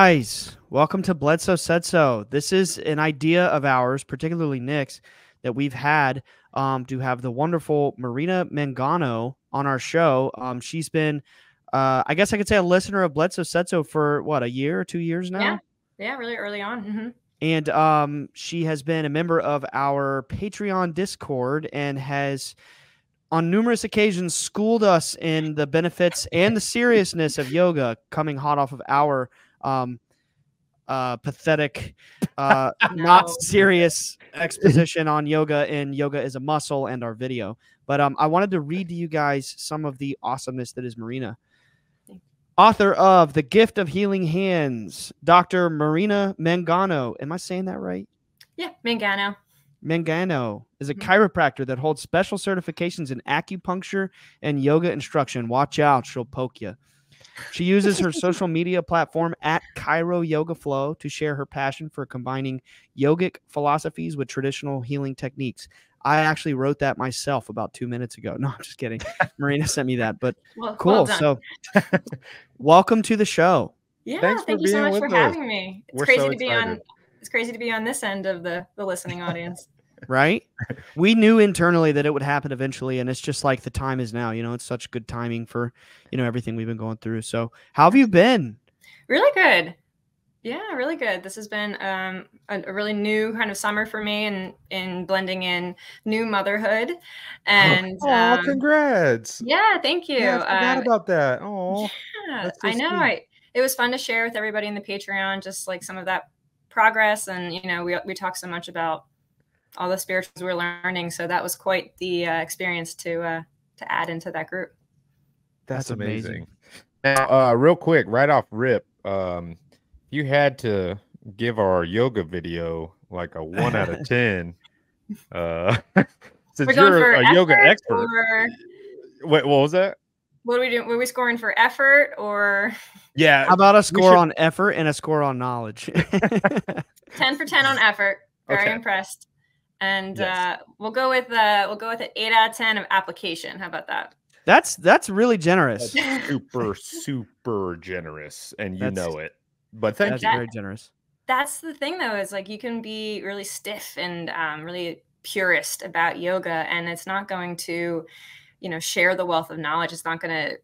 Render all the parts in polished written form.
Guys, welcome to Bledsoe Said So. This is an idea of ours, particularly Nick's, that we've had to have the wonderful Marina Mangano on our show. She's been, I guess I could say, a listener of Bledsoe Said So for what, a year or 2 years now? Yeah, really early on. And she has been a member of our Patreon Discord and has on numerous occasions schooled us in the benefits and the seriousness of yoga, coming hot off of our pathetic, not serious exposition on yoga and Yoga is a Muscle and our video. But I wanted to read to you guys some of the awesomeness that is Marina. Author of The Gift of Healing Hands, Dr. Marina Mangano. Am I saying that right? Yeah, Mangano. Mangano is a chiropractor that holds special certifications in acupuncture and yoga instruction. Watch out, she'll poke you. She uses her social media platform at Chiro Yoga Flow to share her passion for combining yogic philosophies with traditional healing techniques. I actually wrote that myself about 2 minutes ago. No, I'm just kidding. Marina sent me that, but cool. So welcome to the show. Yeah, thank you so much for having me. It's crazy to be on. It's crazy to be on this end of the listening audience. Right? We knew internally that it would happen eventually, and it's just like the time is now. You know, it's such good timing for, everything we've been going through. So how have you been? Really good. Yeah, really good. This has been a really new kind of summer for me and in blending in new motherhood. And congrats. Yeah, thank you. Yeah, I forgot about that. Oh, yeah, so I know. It was fun to share with everybody in the Patreon, just like some of that progress. And, we talk so much about all the spirituals we're learning. So that was quite the experience to add into that group. That's amazing. Now, real quick, right off rip, you had to give our yoga video like a 1 out of 10. Since you're a yoga expert. Wait, what was that? What are we doing? Were we scoring for effort or? Yeah. How about a score on effort and a score on knowledge? 10 for 10 on effort. Very impressed. And we'll go with an 8 out of 10 of application. How about that? That's really generous. That's super generous, and you know it. But thank you. Very generous. That's the thing, though, is like you can be really stiff and really purist about yoga, and it's not going to, share the wealth of knowledge. It's not going to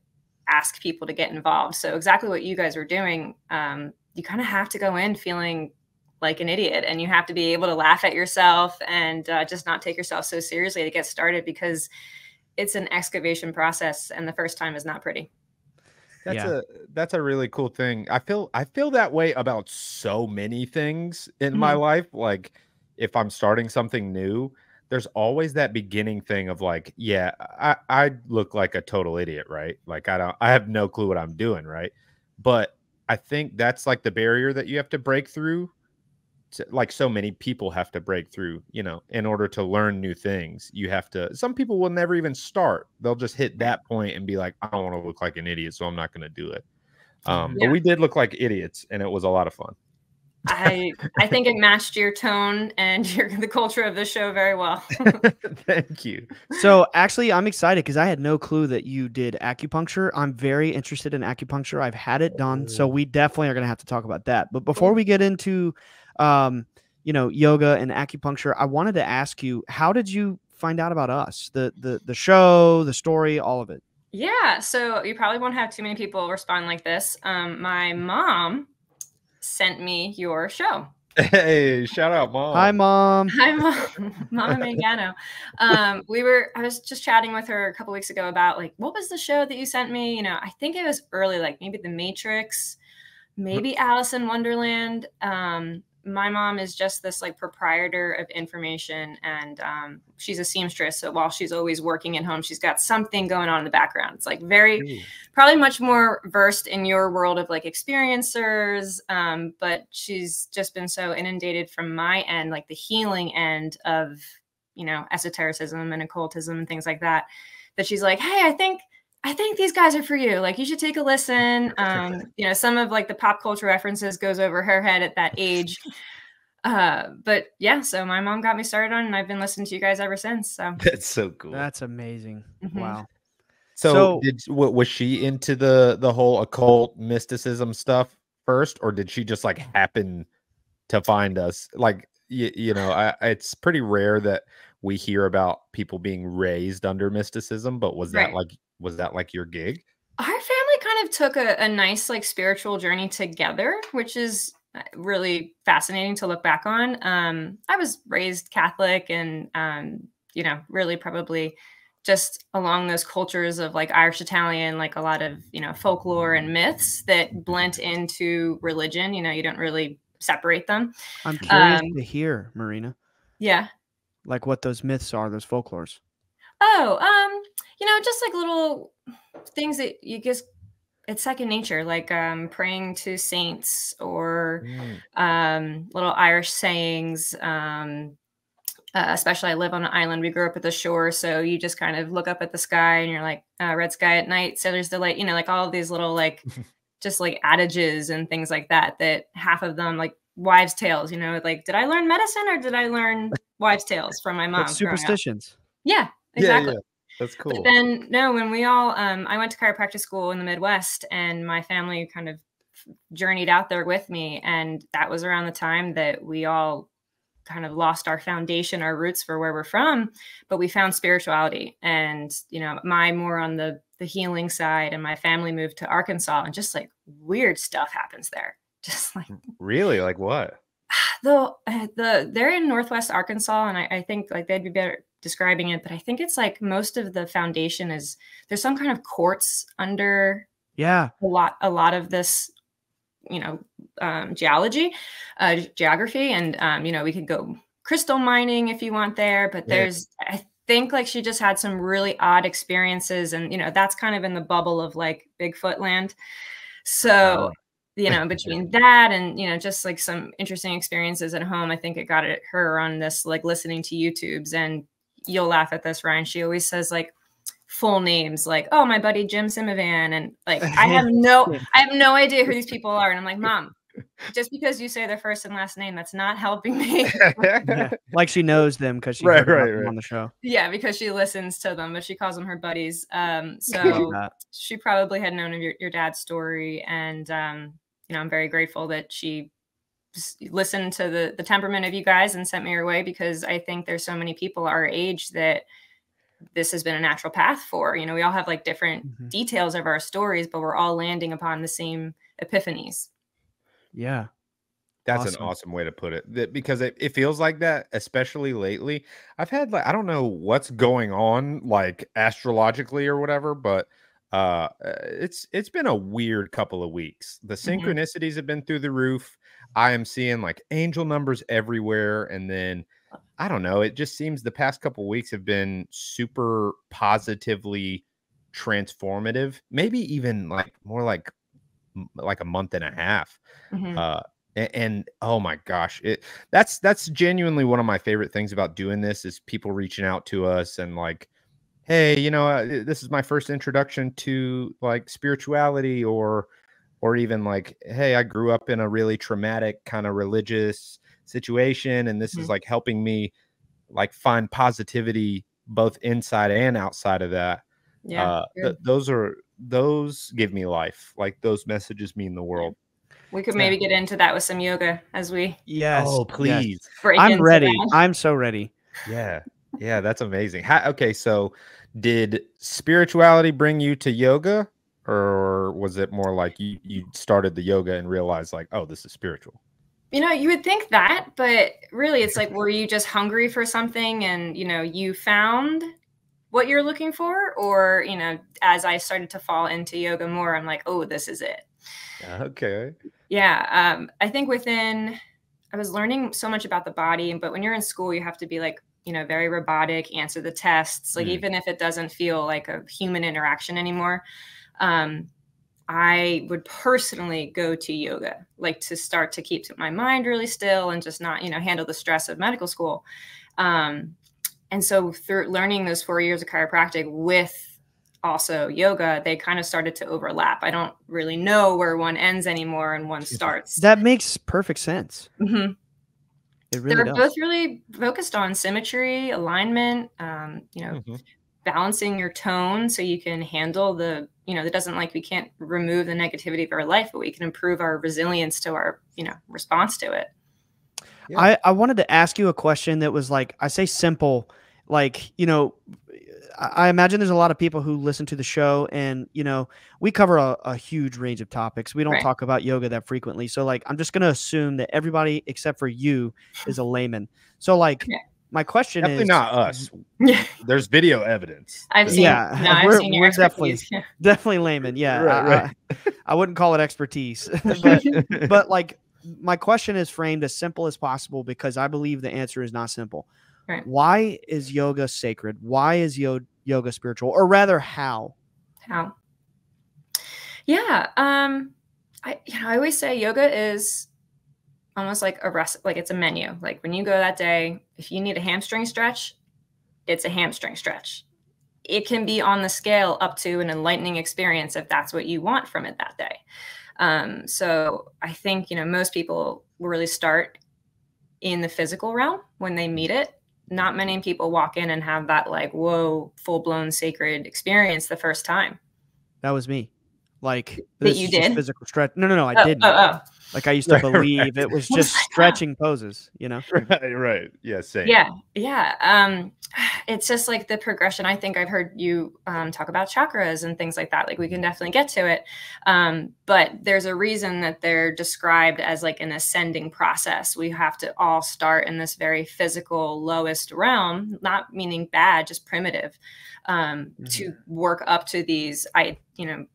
ask people to get involved. So exactly what you guys were doing, you kind of have to go in feeling like an idiot, and you have to be able to laugh at yourself and just not take yourself so seriously to get started, because it's an excavation process, and the first time is not pretty. That's a really cool thing. I feel that way about so many things in my life. Like if I'm starting something new, there's always that beginning thing of like, yeah, I look like a total idiot, right? Like I have no clue what I'm doing, right? But I think that's like the barrier that you have to break through. Like so many people have to break through, in order to learn new things. You have to, some people will never even start. They'll just hit that point and be like, I don't want to look like an idiot, so I'm not going to do it. But we did look like idiots, and it was a lot of fun. I think it matched your tone and the culture of the show very well. Thank you. So actually, I'm excited because I had no clue that you did acupuncture. I'm very interested in acupuncture. I've had it done, so we definitely are going to have to talk about that. But before we get into yoga and acupuncture, I wanted to ask you, how did you find out about us? The show, the story, all of it. Yeah. So you probably won't have too many people respond like this. My mom sent me your show. Hey, shout out, Mom. Hi, Mom. Hi, Mom. Mama Mangano. I was just chatting with her a couple weeks ago about like, what was the show that you sent me? I think it was early, like maybe The Matrix, maybe Alice in Wonderland. My mom is just this like proprietor of information, and she's a seamstress. So while she's always working at home, she's got something going on in the background. It's like probably much more versed in your world of like experiencers. But she's just been so inundated from my end, like the healing end of, esotericism and occultism and things like that, that she's like, hey, I think these guys are for you. Like, you should take a listen. Some of like the pop culture references goes over her head at that age. But yeah, so my mom got me started on, and I've been listening to you guys ever since. So that's so cool. That's amazing. Wow. So was she into the whole occult mysticism stuff first, or did she just like happen to find us? Like, you know, it's pretty rare that we hear about people being raised under mysticism, but was that like your gig? Our family kind of took a nice like spiritual journey together, which is really fascinating to look back on. I was raised Catholic, and you know, really probably just along those cultures of like Irish Italian, like a lot of, you know, folklore and myths that blend into religion. You know, you don't really separate them. I'm curious to hear, Marina. Yeah. Like what those myths are, those folklores. Oh, you know, just like little things that you just, it's second nature, like praying to saints, or little Irish sayings. Especially I live on an island. We grew up at the shore. So you just kind of look up at the sky and you're like, red sky at night, sailor's delight, you know, like all of these little, like, just like adages and things like that, that half of them like wives' tales, you know, like, did I learn medicine or did I learn wives' tales from my mom? Like superstitions. Yeah, exactly. Yeah. That's cool. But then no, when we all, I went to chiropractic school in the Midwest, and my family kind of journeyed out there with me. And that was around the time that we all kind of lost our foundation, our roots for where we're from, but we found spirituality. And, you know, my more on the healing side, and my family moved to Arkansas, and just like weird stuff happens there. Just like, really? Like what? They're in Northwest Arkansas, and I think like they'd be better describing it, but I think it's like most of the foundation is there's some kind of quartz under a lot of this, you know, geography, and you know, we could go crystal mining if you want there, but there's I think like she just had some really odd experiences, and you know, that's kind of in the bubble of like Bigfoot land. So you know, between that and, you know, just like some interesting experiences at home, I think it got her on this like listening to YouTubes. And you'll laugh at this, Ryan, she always says like full names, like, oh, my buddy Jim Simovan, and like I have no idea who these people are, and I'm like, Mom, just because you say their first and last name, that's not helping me. Like she knows them because she heard about them on the show. Yeah, because she listens to them, but she calls them her buddies. So she probably had known of your dad's story, and you know, I'm very grateful that she listened to the temperament of you guys and sent me your way, because I think there's so many people our age that this has been a natural path for. You know, we all have like different details of our stories, but we're all landing upon the same epiphanies. Yeah. That's an awesome way to put it, because it feels like that, especially lately. I've had like, I don't know what's going on like astrologically or whatever, but it's been a weird couple of weeks. The synchronicities have been through the roof. I am seeing like angel numbers everywhere, and then I don't know, it just seems the past couple of weeks have been super positively transformative, maybe even like more like a month and a half. And oh my gosh, that's genuinely one of my favorite things about doing this, is people reaching out to us and like, hey, you know, this is my first introduction to like spirituality, or even like, hey, I grew up in a really traumatic kind of religious situation, and this is like helping me like find positivity both inside and outside of that. Yeah, those give me life. Like those messages mean the world. We could maybe get into that with some yoga as we. Yes. Oh, please. Yes. I'm ready. I'm so ready. Yeah. Yeah, that's amazing. Okay, so did spirituality bring you to yoga, or was it more like you started the yoga and realized like, oh, this is spiritual? You know, you would think that, but really it's like, were you just hungry for something and, you know, you found what you're looking for? Or, you know, as I started to fall into yoga more, I'm like, oh, this is it. Okay. Yeah. I think I was learning so much about the body, but when you're in school, you have to be like, you know, very robotic, answer the tests, like even if it doesn't feel like a human interaction anymore. I would personally go to yoga, like to start to keep my mind really still and just not, you know, handle the stress of medical school. And so through learning those 4 years of chiropractic with also yoga, they kind of started to overlap. I don't really know where one ends anymore and one starts. That makes perfect sense. It really They're both really focused on symmetry, alignment, you know, balancing your tone so you can handle the that doesn't like, we can't remove the negativity of our life, but we can improve our resilience to our, response to it. Yeah. I wanted to ask you a question that was like, I say simple, like, I imagine there's a lot of people who listen to the show and, we cover a huge range of topics. We don't talk about yoga that frequently. So like, I'm just going to assume that everybody except for you is a layman. So like, my question definitely is not us. There's video evidence. I've seen, I've seen your expertise. Definitely layman. Yeah. Right. I wouldn't call it expertise, but like, my question is framed as simple as possible because I believe the answer is not simple. Right. Why is yoga sacred? Why is yoga spiritual? Or rather, how? How? Yeah. I always say yoga is almost like it's a menu. Like when you go that day, if you need a hamstring stretch, it's a hamstring stretch. It can be on the scale up to an enlightening experience if that's what you want from it that day. So I think, most people will really start in the physical realm when they meet it. Not many people walk in and have that like, whoa, full blown sacred experience the first time. That was me. Like that you did physical stretch. No, I didn't. Like I used to believe it was just stretching poses, Right. Yeah. Same. Yeah. It's just like the progression. I think I've heard you talk about chakras and things like that. Like we can definitely get to it. But there's a reason that they're described as like an ascending process. We have to all start in this very physical lowest realm, not meaning bad, just primitive, to work up to these,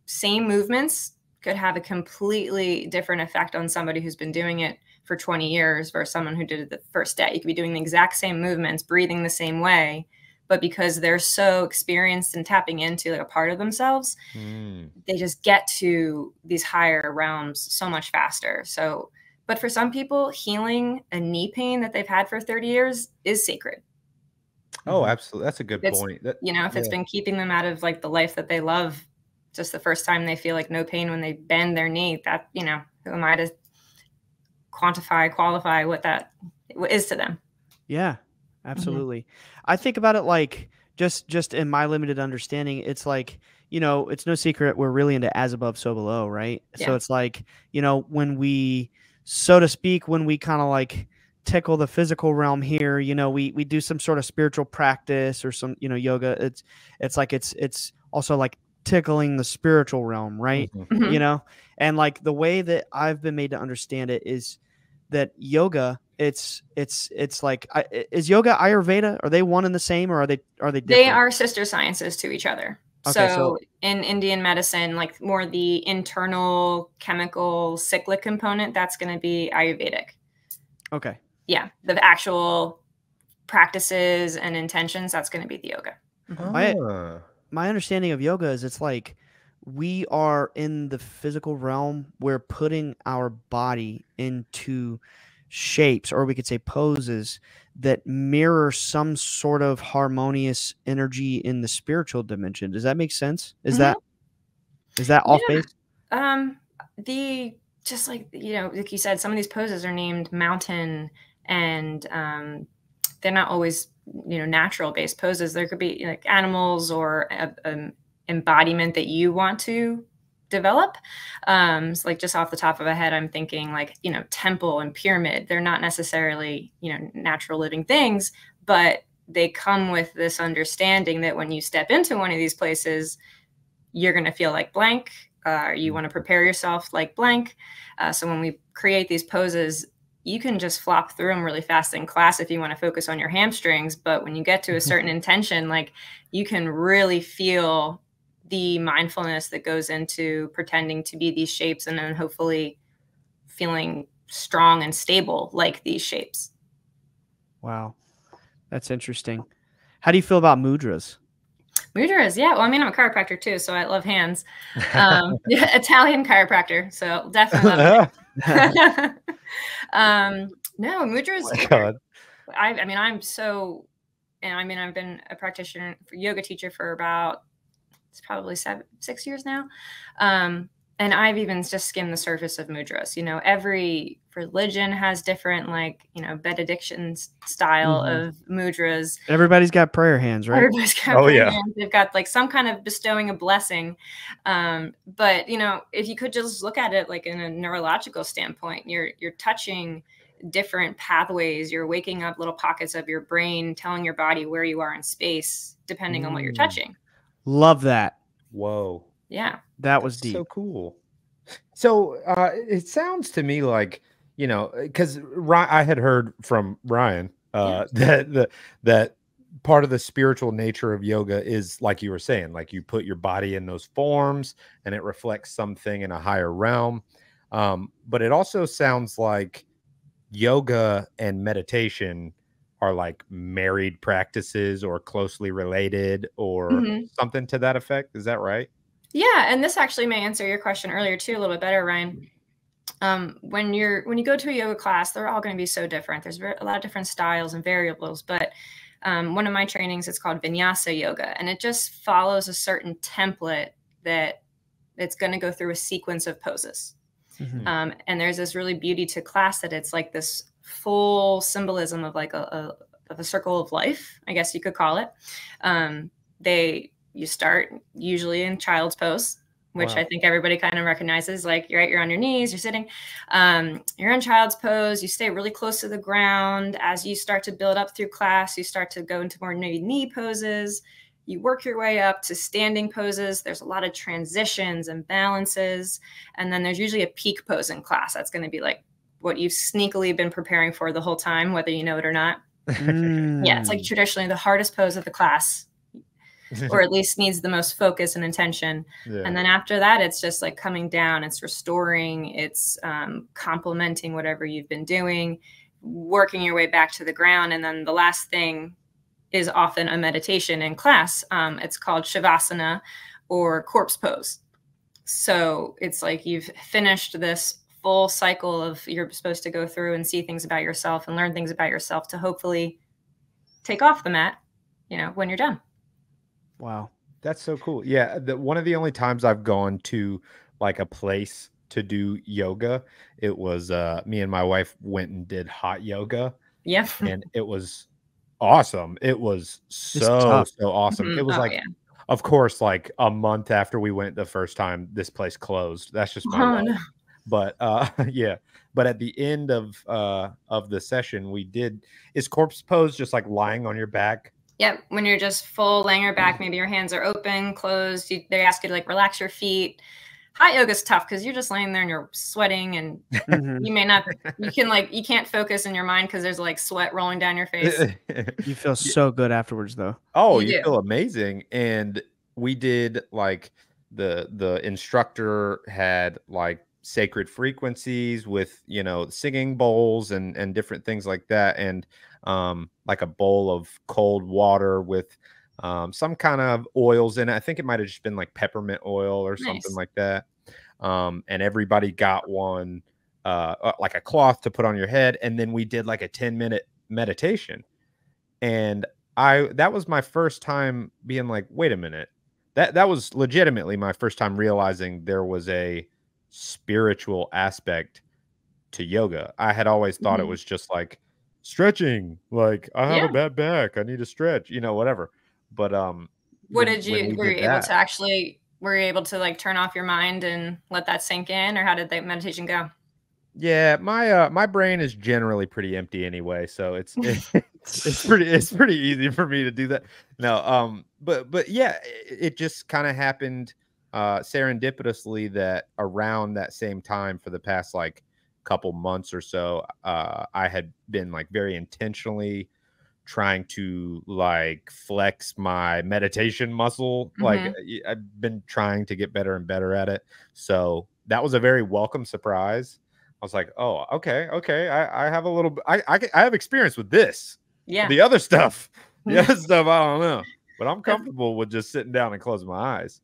same movements could have a completely different effect on somebody who's been doing it for 20 years versus someone who did it the first day. You could be doing the exact same movements, breathing the same way, but because they're so experienced and tapping into like a part of themselves, they just get to these higher realms so much faster. So, but for some people, healing a knee pain that they've had for 30 years is sacred. Oh, absolutely. That's a good point. If it's been keeping them out of like the life that they love, just the first time they feel like no pain when they bend their knee, that, who am I to qualify what that is to them? Yeah, absolutely. I think about it like just in my limited understanding, it's like, it's no secret we're really into as above, so below, right? Yeah. So it's like, when we, so to speak, when we kind of like tickle the physical realm here, we do some sort of spiritual practice or some, yoga. It's like, it's also like tickling the spiritual realm, right? And like the way that I've been made to understand it is that yoga, it's like, is yoga Ayurveda? Are they one and the same, or are they different? They are sister sciences to each other. Okay, so in Indian medicine, like more the internal chemical cyclic component, that's going to be Ayurvedic. Okay. Yeah, the actual practices and intentions, that's going to be the yoga. My understanding of yoga is it's like we are in the physical realm. We're putting our body into shapes, or we could say poses, that mirror some sort of harmonious energy in the spiritual dimension. Does that make sense? Is that off base? Just like, like you said, some of these poses are named mountain, and they're not always, natural based poses. There could be like animals or an embodiment that you want to develop. So like just off the top of my head, I'm thinking like, temple and pyramid. They're not necessarily, natural living things, but they come with this understanding that when you step into one of these places, you're going to feel like blank. You want to prepare yourself like blank. So when we create these poses, you can just flop through them really fast in class if you want to focus on your hamstrings. But when you get to a certain intention, like you can really feel the mindfulness that goes into pretending to be these shapes and then hopefully feeling strong and stable like these shapes. Wow. That's interesting. How do you feel about mudras? Mudras, yeah. Well, I mean, I'm a chiropractor too, so I love hands. Italian chiropractor, so definitely love it. No, mudras. Oh my God. I mean, I've been a practitioner, yoga teacher for about, it's probably 6 years now. And And I've even just skimmed the surface of mudras. You know, every religion has different, like, you know, benediction style of mudras. Everybody's got prayer hands, right? Everybody's got prayer hands. They've got like some kind of bestowing a blessing. But, you know, if you could just look at it like in a neurological standpoint, you're touching different pathways. You're waking up little pockets of your brain, telling your body where you are in space, depending on what you're touching. Love that. Whoa. Yeah. That was deep. So cool. So it sounds to me like, you know, because I had heard from Ryan that part of the spiritual nature of yoga is, like you were saying, like you put your body in those forms and it reflects something in a higher realm. But it also sounds like yoga and meditation are like married practices or closely related or something to that effect. Is that right? Yeah, and this actually may answer your question earlier too a little bit better, Ryan. When you go to a yoga class, they're all going to be so different. There's a lot of different styles and variables, but one of my trainings, it's called Vinyasa yoga, and it just follows a certain template that it's going to go through a sequence of poses. And there's this really beauty to class that it's like this full symbolism of like a circle of life, I guess you could call it. You start usually in child's pose, which I think everybody kind of recognizes. Like you're on your knees, you're sitting, you're in child's pose. You stay really close to the ground. As you start to build up through class, you start to go into more maybe knee poses. You work your way up to standing poses. There's a lot of transitions and balances. And then there's usually a peak pose in class. That's going to be like what you've sneakily been preparing for the whole time, whether you know it or not. Yeah, it's like traditionally the hardest pose of the class, or at least needs the most focus and intention. And then after that, it's just like coming down, it's restoring, it's complementing whatever you've been doing, working your way back to the ground. And then the last thing is often a meditation in class. It's called Shavasana or corpse pose. So it's like you've finished this full cycle of you're supposed to go through and see things about yourself and learn things about yourself to hopefully take off the mat, you know, when you're done. Wow. That's so cool. Yeah. One of the only times I've gone to like a place to do yoga, it was me and my wife went and did hot yoga. Yeah. And it was awesome. It was so awesome. It was of course, like a month after we went the first time, this place closed. That's just my luck. No. But yeah. But at the end of the session, is corpse pose just like lying on your back? Yep. When you're just full laying your back, maybe your hands are open, closed. They ask you to like relax your feet. Hot yoga is tough because you're just laying there and you're sweating, and you can't focus in your mind because there's like sweat rolling down your face. You feel so good afterwards though. Oh, you feel amazing. And we did like the instructor had like sacred frequencies with, you know, singing bowls and different things like that. And like a bowl of cold water with some kind of oils in it. I think it might have just been like peppermint oil or something like that. And everybody got one, like a cloth to put on your head. And then we did like a 10-minute meditation. And that was my first time being like, wait a minute. That was legitimately my first time realizing there was a spiritual aspect to yoga. I had always thought it was just like stretching, like I have a bad back, I need to stretch, you know, whatever. But were you able to like turn off your mind and let that sink in, or how did that meditation go? Yeah, my brain is generally pretty empty anyway, so it's pretty easy for me to do that. No, but yeah, it just kind of happened serendipitously that around that same time for the past like couple months or so, I had been like very intentionally trying to like flex my meditation muscle. Like I've been trying to get better and better at it. So that was a very welcome surprise. I was like, oh, okay. I have a little, I have experience with this. Yeah. The other stuff, I don't know, but I'm comfortable with just sitting down and closing my eyes.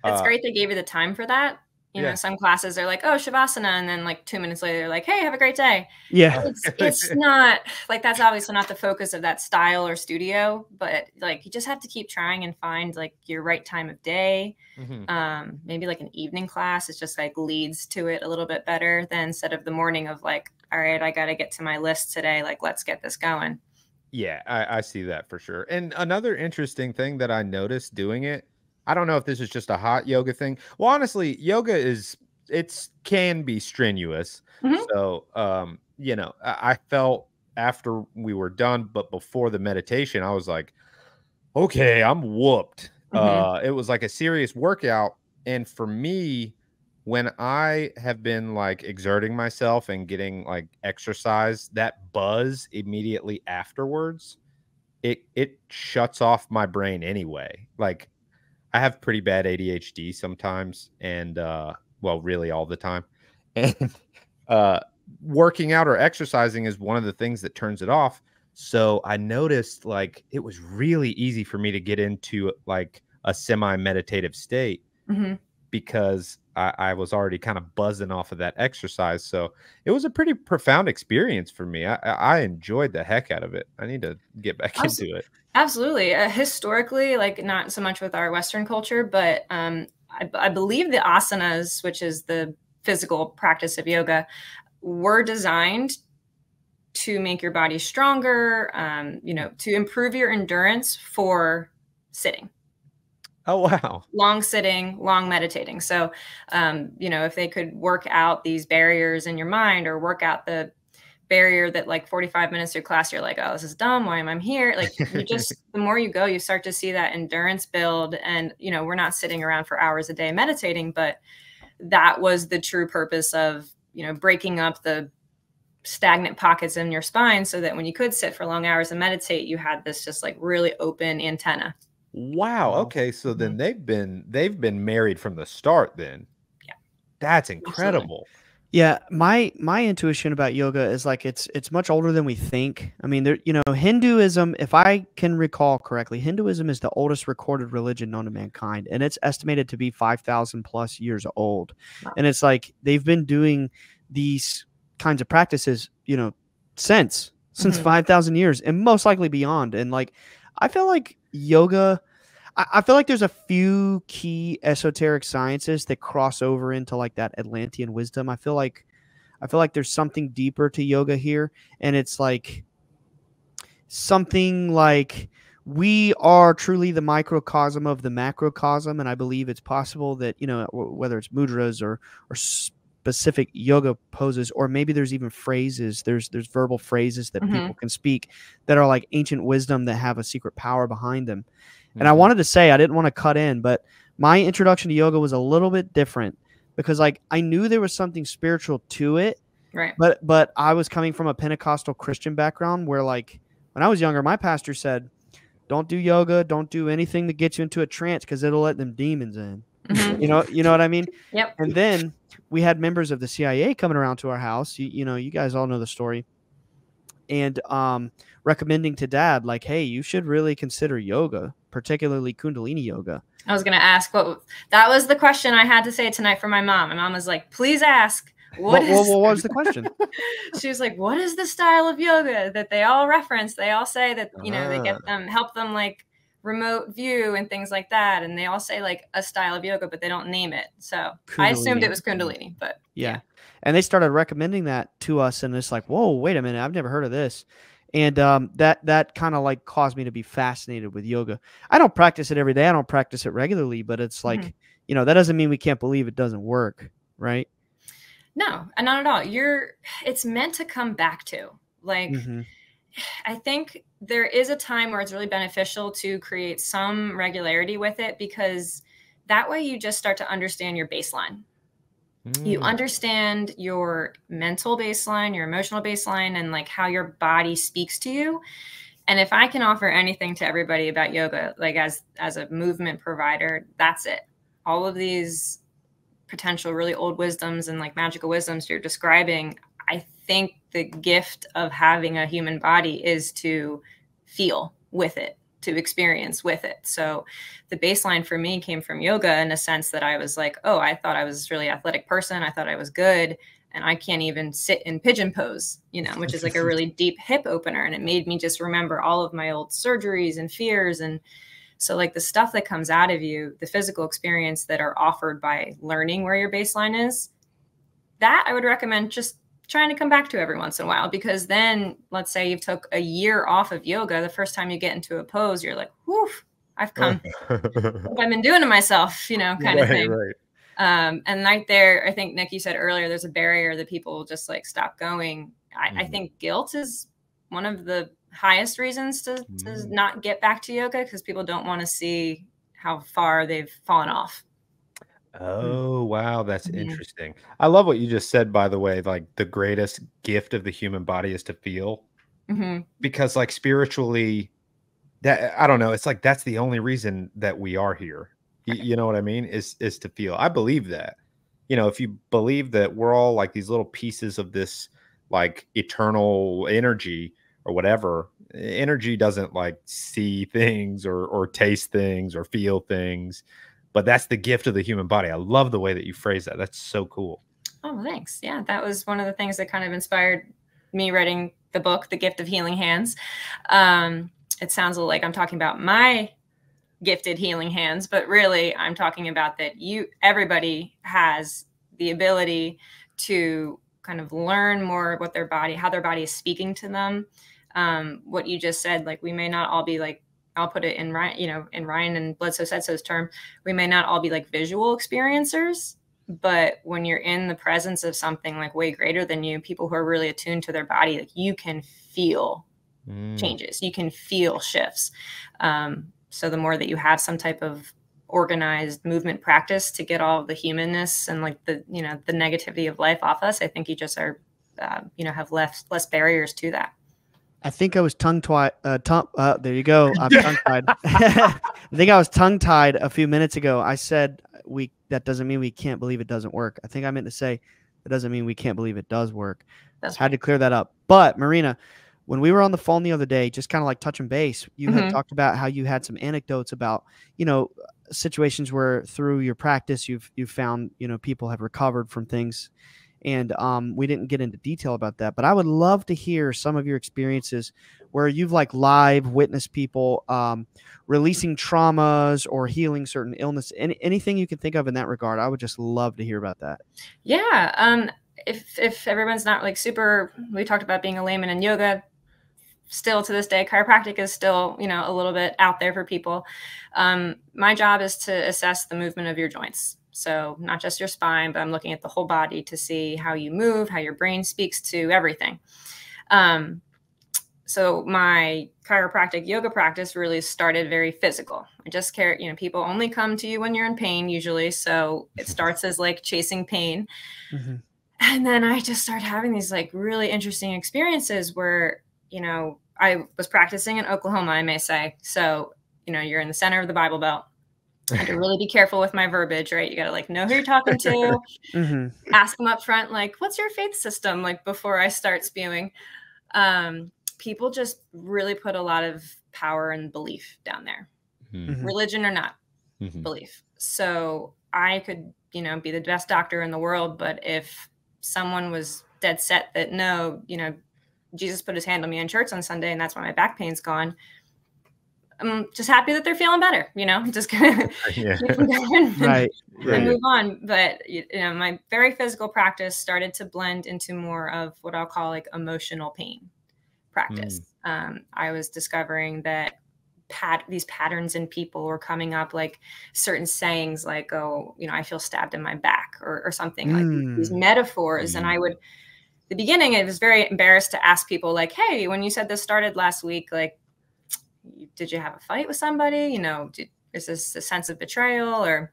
It's great they gave you the time for that. You know, some classes are like, oh, Shavasana. And then like 2 minutes later, they're like, hey, have a great day. Yeah. It's not like, that's obviously not the focus of that style or studio, but like, you just have to keep trying and find like your right time of day. Maybe like an evening class is just like leads to it a little bit better than instead of the morning of like, all right, I got to get to my list today. Like, let's get this going. Yeah, I see that for sure. And another interesting thing that I noticed doing it, I don't know if this is just a hot yoga thing. Well, honestly, yoga can be strenuous. So, you know, I felt after we were done, but before the meditation, I was like, okay, I'm whooped. It was like a serious workout. And for me, when I have been like exerting myself and getting like exercise, that buzz immediately afterwards, it shuts off my brain anyway. Like I have pretty bad ADHD sometimes, and well, really all the time. And working out or exercising is one of the things that turns it off. So I noticed like it was really easy for me to get into like a semi-meditative state because I was already kind of buzzing off of that exercise. So it was a pretty profound experience for me. I enjoyed the heck out of it. I need to get back into it. Absolutely. Historically, like not so much with our Western culture, but I believe the asanas, which is the physical practice of yoga, were designed to make your body stronger, you know, to improve your endurance for sitting. Oh, wow. Long sitting, long meditating. So, you know, if they could work out these barriers in your mind or work out the barrier that like 45 minutes of your class, you're like, oh, this is dumb. Why am I here? Like you just, the more you go, you start to see that endurance build. And, you know, we're not sitting around for hours a day meditating, but that was the true purpose of, you know, breaking up the stagnant pockets in your spine so that when you could sit for long hours and meditate, you had this just like really open antenna. Wow. Okay. So then they've been married from the start then. Yeah. That's incredible. Absolutely. Yeah, my intuition about yoga is like it's much older than we think. I mean, there, you know, Hinduism, if I can recall correctly, Hinduism is the oldest recorded religion known to mankind, and it's estimated to be 5,000 plus years old. Wow. And it's like they've been doing these kinds of practices, you know, since 5,000 years, and most likely beyond. And like, I feel like yoga, I feel like there's a few key esoteric sciences that cross over into like that Atlantean wisdom. I feel like there's something deeper to yoga here, and it's like something like we are truly the microcosm of the macrocosm, and I believe it's possible that, you know, whether it's mudras or specific yoga poses, or maybe there's even phrases, there's verbal phrases that people can speak that are like ancient wisdom that have a secret power behind them. And I wanted to say, I didn't want to cut in, but my introduction to yoga was a little bit different because like I knew there was something spiritual to it. Right. But I was coming from a Pentecostal Christian background where like when I was younger, my pastor said, don't do yoga, don't do anything that gets you into a trance because it'll let them demons in. You know what I mean? Yep. And then we had members of the CIA coming around to our house. You know, you guys all know the story. And recommending to Dad, like, hey, you should really consider yoga, particularly Kundalini yoga. I was going to ask that was the question I had to say tonight for my mom. My mom was like, please ask. What was the question? She was like, what is the style of yoga that they all reference? They all say that, you know, they get them, help them like remote view and things like that. And they all say like a style of yoga, but they don't name it. So Kundalini. I assumed it was Kundalini, but yeah. And they started recommending that to us. And it's like, whoa, wait a minute. I've never heard of this. And that kind of like caused me to be fascinated with yoga. I don't practice it every day. I don't practice it regularly, but it's like, you know, that doesn't mean we can't believe it doesn't work. Right. No, not at all. It's meant to come back to like, I think there is a time where it's really beneficial to create some regularity with it because that way you just start to understand your baseline. You understand your mental baseline, your emotional baseline, and like how your body speaks to you. And if I can offer anything to everybody about yoga, like as a movement provider, that's it. All of these potential really old wisdoms and like magical wisdoms you're describing, I think the gift of having a human body is to feel with it to experience with it. So the baseline for me came from yoga in a sense that I was like, oh, I thought I was this really athletic person. I thought I was good. And I can't even sit in pigeon pose, you know, which is like a really deep hip opener. And it made me just remember all of my old surgeries and fears. And so like the stuff that comes out of you, the physical experience that are offered by learning where your baseline is, that I would recommend just trying to come back to every once in a while, because then let's say you've took a year off of yoga. The first time you get into a pose, you're like, whew, I've come, what I've been doing to myself, you know, kind of thing. Right. And right there, I think Nick, you said earlier, there's a barrier that people just like stop going. I think guilt is one of the highest reasons to not get back to yoga, because people don't want to see how far they've fallen off. Oh, wow. That's interesting. I love what you just said, by the way. Like, the greatest gift of the human body is to feel. Because like spiritually, that, I don't know, it's like that's the only reason that we are here. You know what I mean? Is to feel. I believe that. You know, if you believe that we're all like these little pieces of this like eternal energy or whatever, energy doesn't like see things or taste things or feel things. But that's the gift of the human body. I love the way that you phrase that. That's so cool. Oh, thanks. Yeah, that was one of the things that kind of inspired me writing the book, The Gift of Healing Hands. It sounds like I'm talking about my gifted healing hands, but really I'm talking about that everybody has the ability to kind of learn more what their body, how their body is speaking to them. What you just said, like we may not all be like, I'll put it in Ryan, you know, in Ryan and Bledsoe said so's term, we may not all be like visual experiencers, but when you're in the presence of something like way greater than you, people who are really attuned to their body, like you can feel changes, you can feel shifts. So the more that you have some type of organized movement practice to get all the humanness and like the, you know, the negativity of life off us, I think you just are, you know, have less barriers to that. I think I was tongue-tied. There you go. I'm tongue-tied. I think I was tongue-tied a few minutes ago. I said that doesn't mean we can't believe it doesn't work. I think I meant to say that doesn't mean we can't believe it does work. Had to clear that up. But Marina, when we were on the phone the other day, just kind of like touching base, you had talked about how you had some anecdotes about, you know, situations where through your practice you've found, you know, people have recovered from things. And we didn't get into detail about that, but I would love to hear some of your experiences where you've like live witnessed people releasing traumas or healing certain illness. Anything you can think of in that regard. I would just love to hear about that. Yeah. If everyone's not like super, we talked about being a layman in yoga. Still to this day, chiropractic is still, you know, a little bit out there for people. My job is to assess the movement of your joints. So not just your spine, but I'm looking at the whole body to see how you move, how your brain speaks to everything. So my chiropractic yoga practice really started very physical. I just care, you know, people only come to you when you're in pain usually. So it starts as like chasing pain. And then I just started having these like really interesting experiences where, you know, I was practicing in Oklahoma, I may say. So, you know, you're in the center of the Bible Belt. I had to really be careful with my verbiage, right? You got to like know who you're talking to, ask them up front, like, what's your faith system? Like before I start spewing, people just really put a lot of power and belief down there, religion or not, belief. So I could, you know, be the best doctor in the world, but if someone was dead set that no, you know, Jesus put his hand on me in church on Sunday and that's why my back pain's gone, I'm just happy that they're feeling better, you know, just gonna keep them going and move on. But, you know, my very physical practice started to blend into more of what I'll call like emotional pain practice. I was discovering that these patterns in people were coming up, like certain sayings like, oh, you know, I feel stabbed in my back or something like these metaphors. And I would, the beginning, I was very embarrassed to ask people like, hey, when you said this started last week, like, did you have a fight with somebody? You know, is this a sense of betrayal? Or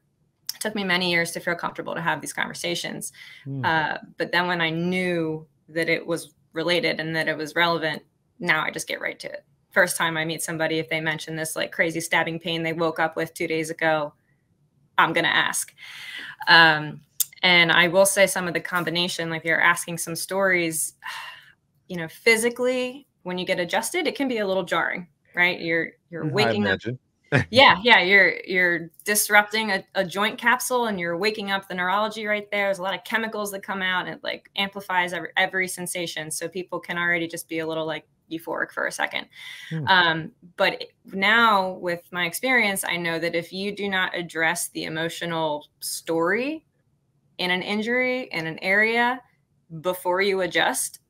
it took me many years to feel comfortable to have these conversations. But then when I knew that it was related and that it was relevant, now I just get right to it. First time I meet somebody, if they mention this like crazy stabbing pain they woke up with 2 days ago, I'm going to ask. And I will say some of the combination, like you're asking some stories, you know, physically, when you get adjusted, it can be a little jarring. right? You're I waking up. imagine. Yeah, you're disrupting a joint capsule, and you're waking up the neurology right there. There's a lot of chemicals that come out, and it like amplifies every sensation, so people can already just be a little like euphoric for a second. But now with my experience, I know that if you do not address the emotional story in an injury in an area before you adjust,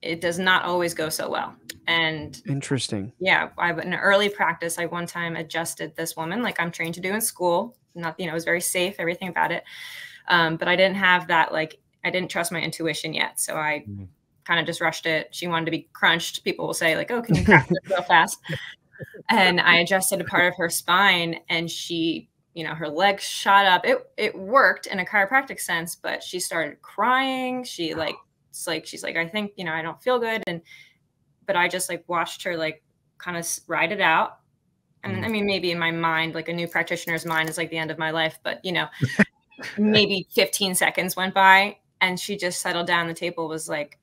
it does not always go so well. And interesting. Yeah, in an early practice, I one time adjusted this woman like I'm trained to do in school. Not, you know, it was very safe, everything about it. But I didn't have that, like, I didn't trust my intuition yet. So I kind of just rushed it. She wanted to be crunched. People will say like, oh, can you crack it real fast? And I adjusted a part of her spine, and she, you know, her legs shot up. It worked in a chiropractic sense, but she started crying. She like, it's like, she's like, I think, you know, I don't feel good. But I just like watched her like kind of ride it out. And I mean, maybe in my mind, like a new practitioner's mind is like the end of my life, but you know, maybe 15 seconds went by, and she just settled down. The table was like,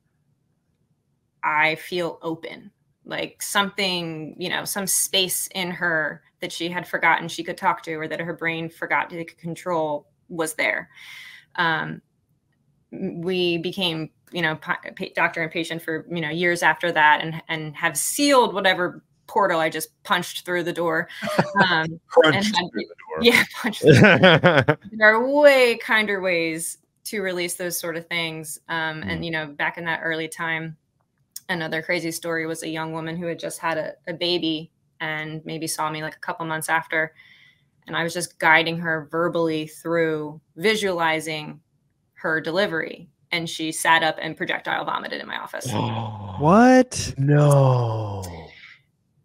I feel open, like something, you know, some space in her that she had forgotten she could talk to, or that her brain forgot to control was there. We became, you know, doctor and patient for, you know, years after that, and have sealed whatever portal I just punched through the door. Punched through the door. Yeah, punched through the door. There are way kinder ways to release those sort of things. And, you know, back in that early time, another crazy story was a young woman who had just had a baby and maybe saw me like a couple months after. And I was just guiding her verbally through visualizing her delivery, and she sat up and projectile vomited in my office. What? No.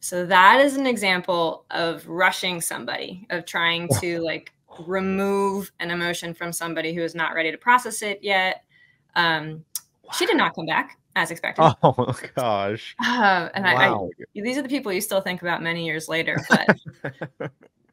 So that is an example of rushing somebody, of trying to like remove an emotion from somebody who is not ready to process it yet. She did not come back as expected. Oh gosh. And wow. These are the people you still think about many years later, but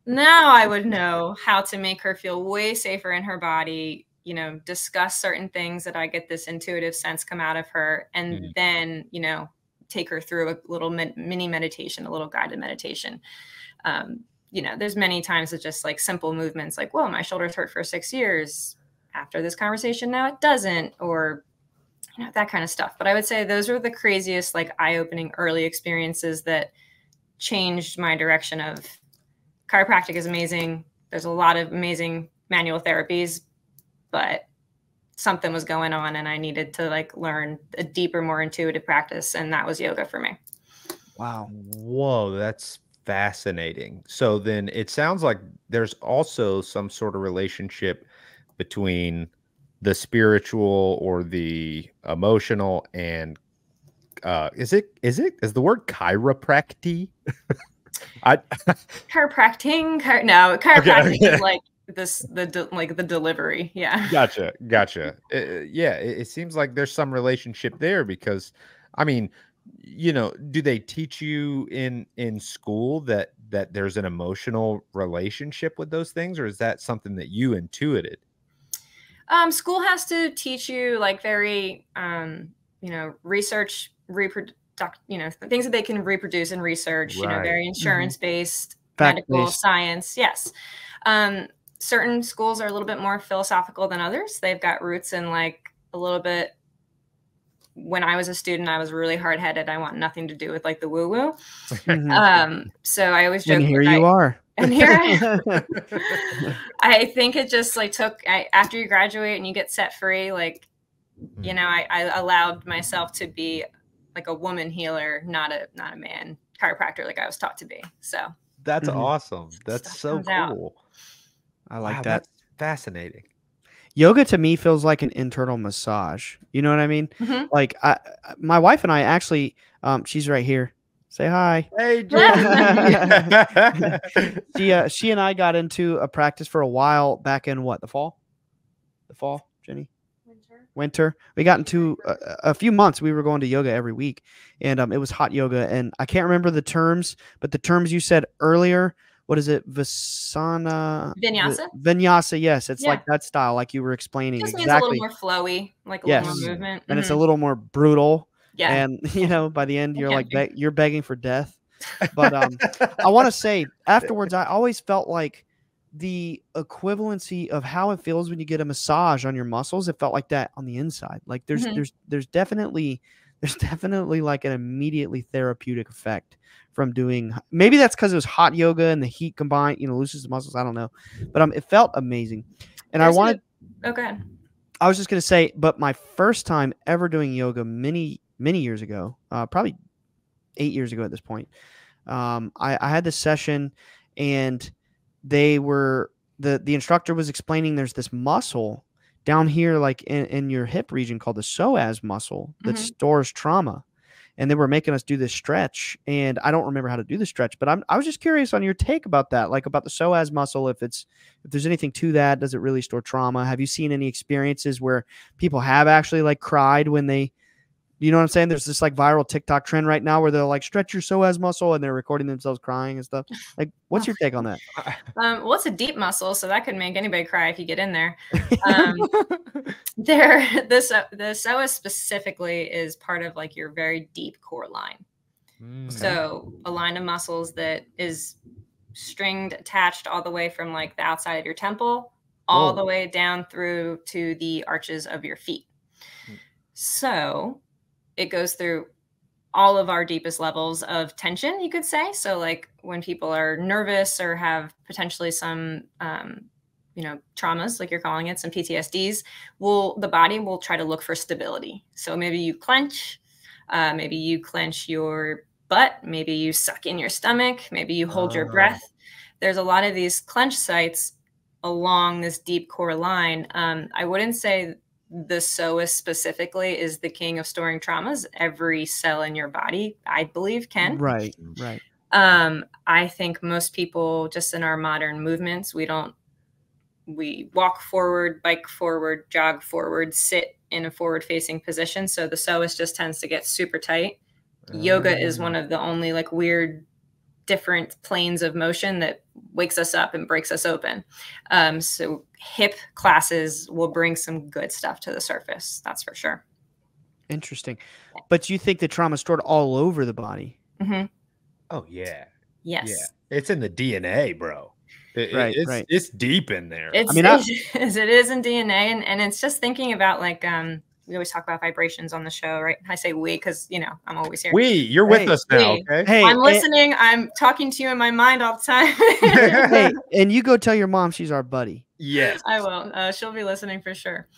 now I would know how to make her feel way safer in her body, you know, discuss certain things that I get this intuitive sense come out of her, and then, you know, take her through a little mini meditation, a little guided meditation. You know, there's many times it's just like simple movements like, whoa, my shoulders hurt for 6 years. After this conversation, now it doesn't, or, you know, that kind of stuff. But I would say those are the craziest, like eye-opening early experiences that changed my direction of chiropractic is amazing. There's a lot of amazing manual therapies, but something was going on, and I needed to like learn a deeper, more intuitive practice. And that was yoga for me. Wow. Whoa, that's fascinating. So then it sounds like there's also some sort of relationship between the spiritual or the emotional and is the word chiropractic? Chiropractic? No, chiropractic is like the delivery. Yeah. Gotcha. Yeah, it seems like there's some relationship there, because I mean, you know, do they teach you in school that there's an emotional relationship with those things, or is that something that you intuited? School has to teach you like very you know, research, you know, things that they can reproduce in research, you know, very insurance based, medical science. Yes. Certain schools are a little bit more philosophical than others. They've got roots in like a little bit. When I was a student, I was really hard headed. I want nothing to do with like the woo woo. So I always joke. And here you are. And here I am. I think it just like after you graduate and you get set free, like, you know, I allowed myself to be like a woman healer, not a man chiropractor like I was taught to be. So that's awesome. That's so cool. I like that. That's fascinating. Yoga to me feels like an internal massage. You know what I mean? Like my wife and I actually, she's right here. Say hi. Hey, she and I got into a practice for a while back in what, the fall, Jenny? Winter. We got into a few months. We were going to yoga every week, and it was hot yoga. And I can't remember the terms, but the terms you said earlier. What is it? Vinyasa. Yes, it's like that style, like you were explaining. It just means a little more flowy, like a little more movement, and it's a little more brutal. Yeah, and you know, by the end, you're like you're begging for death. But I want to say afterwards, I always felt like the equivalency of how it feels when you get a massage on your muscles. It felt like that on the inside. Like there's definitely like an immediately therapeutic effect from doing. Maybe that's because it was hot yoga and the heat combined, loosens the muscles. I don't know, but it felt amazing. And I wanted. Okay. I was just gonna say, but my first time ever doing yoga many years ago, probably 8 years ago at this point. I had this session, and they were the instructor was explaining there's this muscle down here, like in your hip region, called the psoas muscle that stores trauma. And they were making us do this stretch, and I don't remember how to do the stretch, but I was just curious on your take about that, like about the psoas muscle, if there's anything to that. Does it really store trauma? Have you seen any experiences where people have actually like cried when they, you know what I'm saying? There's this like viral TikTok trend right now where they're like, stretch your psoas muscle, and they're recording themselves crying and stuff. Like, what's your take on that? Well, it's a deep muscle, so that could make anybody cry if you get in there. The psoas specifically is part of like your very deep core line. So a line of muscles that is stringed, attached all the way from like the outside of your temple, all the way down through to the arches of your feet. So it goes through all of our deepest levels of tension, you could say. So like when people are nervous or have potentially some, traumas, like you're calling it, some PTSDs, the body will try to look for stability. So maybe you clench, maybe you clench your butt, maybe you suck in your stomach, maybe you hold your breath. There's a lot of these clench sites along this deep core line. I wouldn't say the psoas specifically is the king of storing traumas. Every cell in your body, I believe, can. Right. I think most people, just in our modern movements, we walk forward, bike forward, jog forward, sit in a forward facing position. So the psoas just tends to get super tight. Yoga is one of the only like weird different planes of motion that wakes us up and breaks us open. So hip classes will bring some good stuff to the surface. That's for sure. Interesting. But you think the trauma is stored all over the body? Oh yeah. Yes. Yeah. It's in the DNA, bro. It's deep in there. It is in DNA. And it's just thinking about like, we always talk about vibrations on the show, right? I say we because, I'm always here. You're with us now, okay? Hey, I'm listening. I'm talking to you in my mind all the time. Hey, and you go tell your mom she's our buddy. Yes. I will. She'll be listening for sure.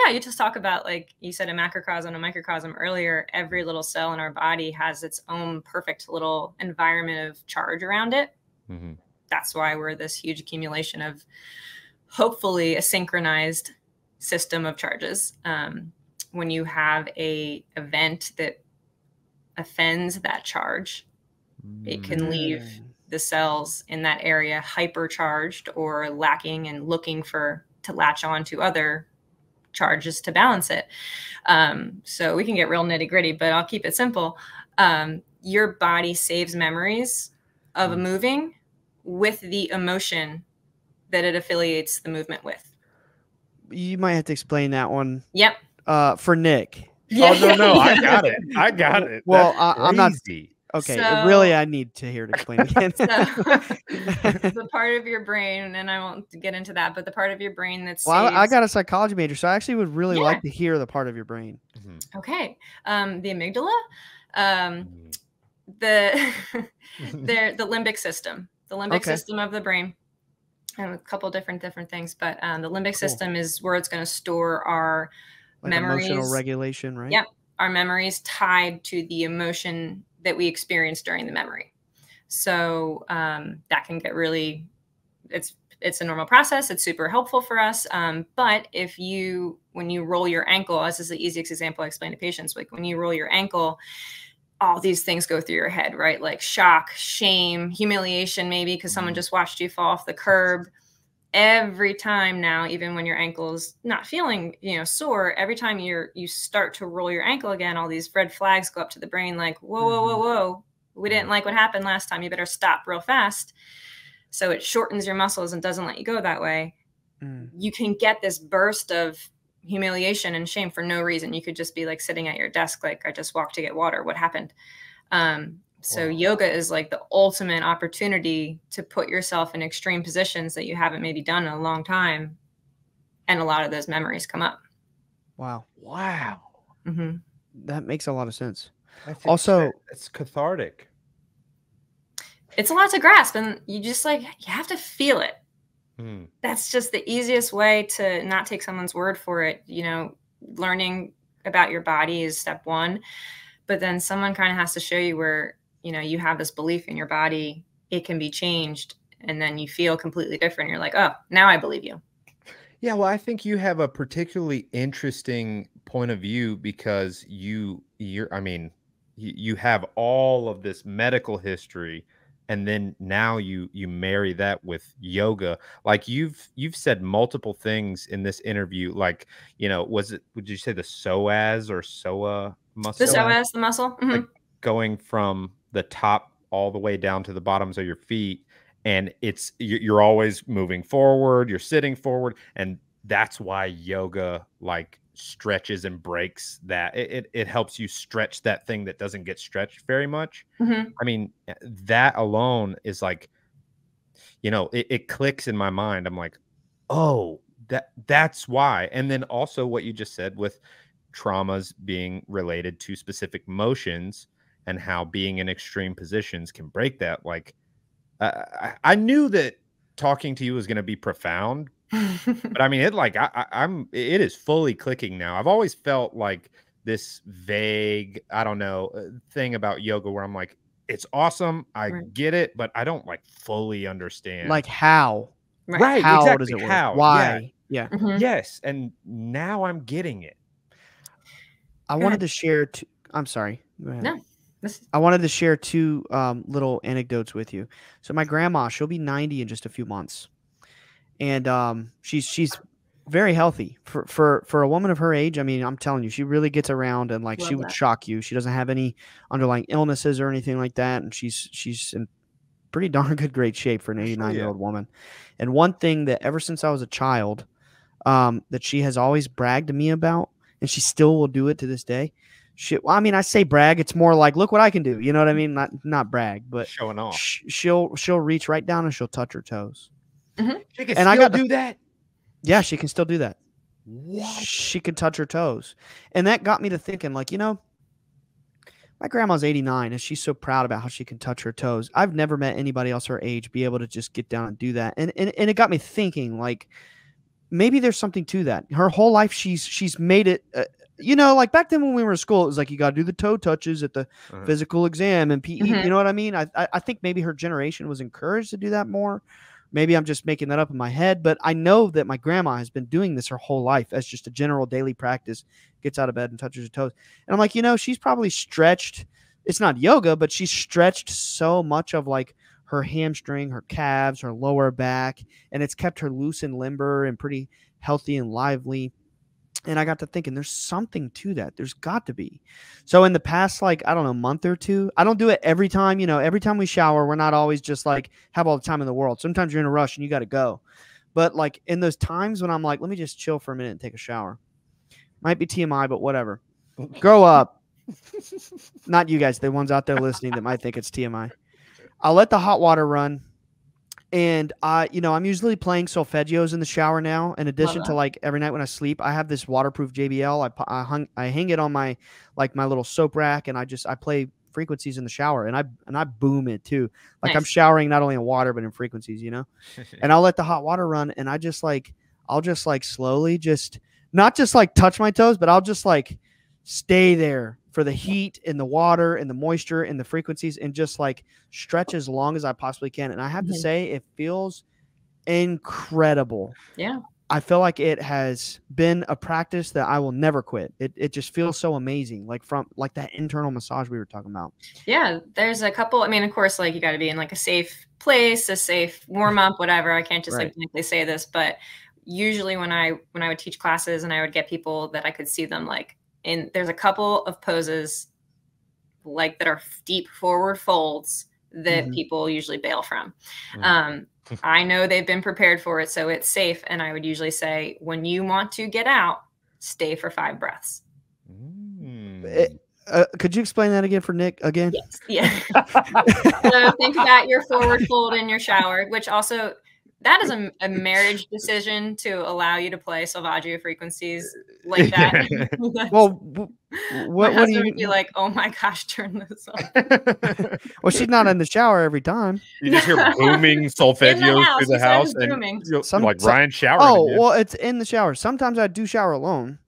You just talk about, like you said, a macrocosm, a microcosm earlier. Every little cell in our body has its own perfect little environment of charge around it. That's why we're this huge accumulation of hopefully a synchronized system of charges. When you have a event that offends that charge, it can leave the cells in that area hypercharged or lacking and looking to latch on to other charges to balance it. So we can get real nitty gritty, but I'll keep it simple. Your body saves memories of moving with the emotion that it affiliates the movement with. You might have to explain that one. Yep. For Nick. Yeah. Oh, no, I got it. Well, I'm not. Okay, So, really, I need to hear it explained again. The part of your brain, and I won't get into that, but the part of your brain that's I got a psychology major, so I actually would really like to hear the part of your brain. Okay. The amygdala, the limbic system, the limbic system of the brain, and a couple different things, but the limbic system is where it's going to store our memories, emotional regulation, right? Yep, our memories tied to the emotion that we experience during the memory. So that can get really, it's a normal process. It's super helpful for us. But when you roll your ankle, this is the easiest example I explain to patients, like when you roll your ankle, all these things go through your head, right? Like shock, shame, humiliation, maybe because someone just watched you fall off the curb. Every time now, even when your ankle's not feeling, sore, every time you start to roll your ankle again, all these red flags go up to the brain like, whoa, we didn't like what happened last time. You better stop real fast. So it shortens your muscles and doesn't let you go that way. You can get this burst of humiliation and shame for no reason. You could just be like sitting at your desk, like I just walked to get water. What happened? So yoga is like the ultimate opportunity to put yourself in extreme positions that you haven't maybe done in a long time. And a lot of those memories come up. Wow. Wow. Mm-hmm. That makes a lot of sense. Also, it's cathartic. It's a lot to grasp, and you just like, you have to feel it. Mm. That's just the easiest way to not take someone's word for it. You know, learning about your body is step one, but then someone kind of has to show you where, you know, you have this belief in your body, it can be changed, and then you feel completely different. You're like, oh, now I believe you. Yeah, well, I think you have a particularly interesting point of view because you have all of this medical history, and then now you marry that with yoga. Like you've said multiple things in this interview, like, you know, would you say the psoas or psoa muscle? The psoas, the muscle. Mm-hmm. Like going from the top all the way down to the bottoms of your feet, and you're always moving forward, you're sitting forward, and that's why yoga like stretches and breaks that. It helps you stretch that thing that doesn't get stretched very much. Mm-hmm. I mean, that alone is like, you know, it clicks in my mind. I'm like, oh, that's why. And then also what you just said with traumas being related to specific motions and how being in extreme positions can break that. Like, I knew that talking to you was going to be profound, but I mean, it is fully clicking now. I've always felt like this vague, I don't know, thing about yoga where I'm like, it's awesome, I get it, but I don't like fully understand. Like how? Right, How exactly. does it work? How? Why? Yeah. Mm-hmm. Yes, and now I'm getting it. I wanted to share I'm sorry. Go ahead. No. I wanted to share two little anecdotes with you. So my grandma, she'll be 90 in just a few months, and she's very healthy for a woman of her age. I mean, I'm telling you, she really gets around, and like, she would shock you. She doesn't have any underlying illnesses or anything like that, and she's in pretty darn good great shape for an 89-year-old woman. And one thing that ever since I was a child, that she has always bragged to me about, and she still will do it to this day. Well, I mean, I say brag. It's more like, look what I can do. You know what I mean? Not brag, but showing off. She'll reach right down and she'll touch her toes. Mm-hmm. She can still do that? Yeah, she can still do that. What? She can touch her toes. And that got me to thinking, like, you know, my grandma's 89 and she's so proud about how she can touch her toes. I've never met anybody else her age be able to just get down and do that. And it got me thinking, like, maybe there's something to that. Her whole life, she's made it. You know, like back then when we were in school, it was like you got to do the toe touches at the physical exam and PE. You know what I mean? I think maybe her generation was encouraged to do that more. Maybe I'm just making that up in my head, but I know that my grandma has been doing this her whole life as just a general daily practice. Gets out of bed and touches her toes. And I'm like, you know, she's probably stretched. It's not yoga, but she's stretched so much of like her hamstring, her calves, her lower back, and it's kept her loose and limber and pretty healthy and lively. And I got to thinking, there's something to that. There's got to be. So in the past, like, I don't know, month or two, I don't do it every time. You know, every time we shower, we're not always just like have all the time in the world. Sometimes you're in a rush and you got to go. But like in those times when I'm like, let me just chill for a minute and take a shower. Might be TMI, but whatever. Grow up. Not you guys, the ones out there listening that might think it's TMI. I'll let the hot water run. And you know, I'm usually playing solfeggios in the shower now. In addition to like every night when I sleep, I have this waterproof JBL. I hang it on my little soap rack, and I play frequencies in the shower, and I boom it too. Like I'm showering not only in water but in frequencies, you know. And I'll let the hot water run, and I'll just like slowly, just not just like touch my toes, but I'll just like stay there for the heat and the water and the moisture and the frequencies, and just like stretch as long as I possibly can. And I have to say, it feels incredible. Yeah. I feel like it has been a practice that I will never quit. It just feels so amazing. Like from like that internal massage we were talking about. Yeah. There's a couple, I mean, of course, like you got to be in like a safe place, a safe warm up, whatever. I can't just like say this, but usually when I would teach classes and I would get people that I could see them like, and there's a couple of poses like that are deep forward folds that people usually bail from. I know they've been prepared for it, so it's safe. And I would usually say, when you want to get out, stay for 5 breaths. Could you explain that again for Nick again? Yes. Yeah. So think about your forward fold in your shower, which also that is a marriage decision to allow you to play Salvaggio frequencies like that. Well, my husband do you would be like, "Oh my gosh, turn this off." Well, she's not in the shower every time. You just hear booming solfeggios through the house, and like Ryan showering. Oh, well, it's in the shower. Sometimes I do shower alone.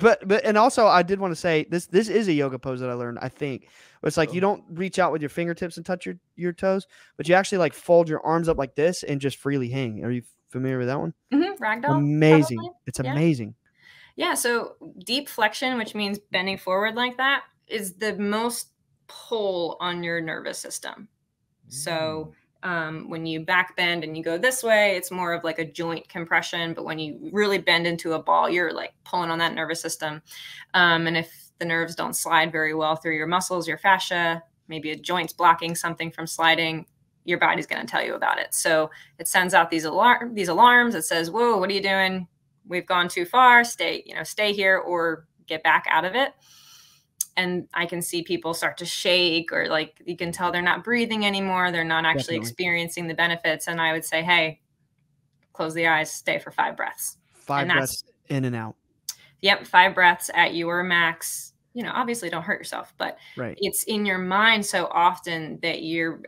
but and also I did want to say this is a yoga pose that I learned, I think. It's like you don't reach out with your fingertips and touch your toes, but you actually like fold your arms up like this and just freely hang. Are you familiar with that one? Ragdoll. Amazing. Probably. It's amazing. Yeah, so deep flexion, which means bending forward like that, is the most pull on your nervous system. So when you back bend and you go this way, it's more of like a joint compression. But when you really bend into a ball, you're like pulling on that nervous system. And if the nerves don't slide very well through your muscles, your fascia, maybe a joint's blocking something from sliding, your body's going to tell you about it. So it sends out these alarms. It says, "Whoa, what are you doing? We've gone too far. Stay here or get back out of it." And I can see people start to shake, or like you can tell they're not breathing anymore. They're not actually experiencing the benefits. And I would say, hey, close the eyes, stay for 5 breaths. 5 breaths in and out. Yep. 5 breaths at your max. Obviously don't hurt yourself, but it's in your mind so often that you're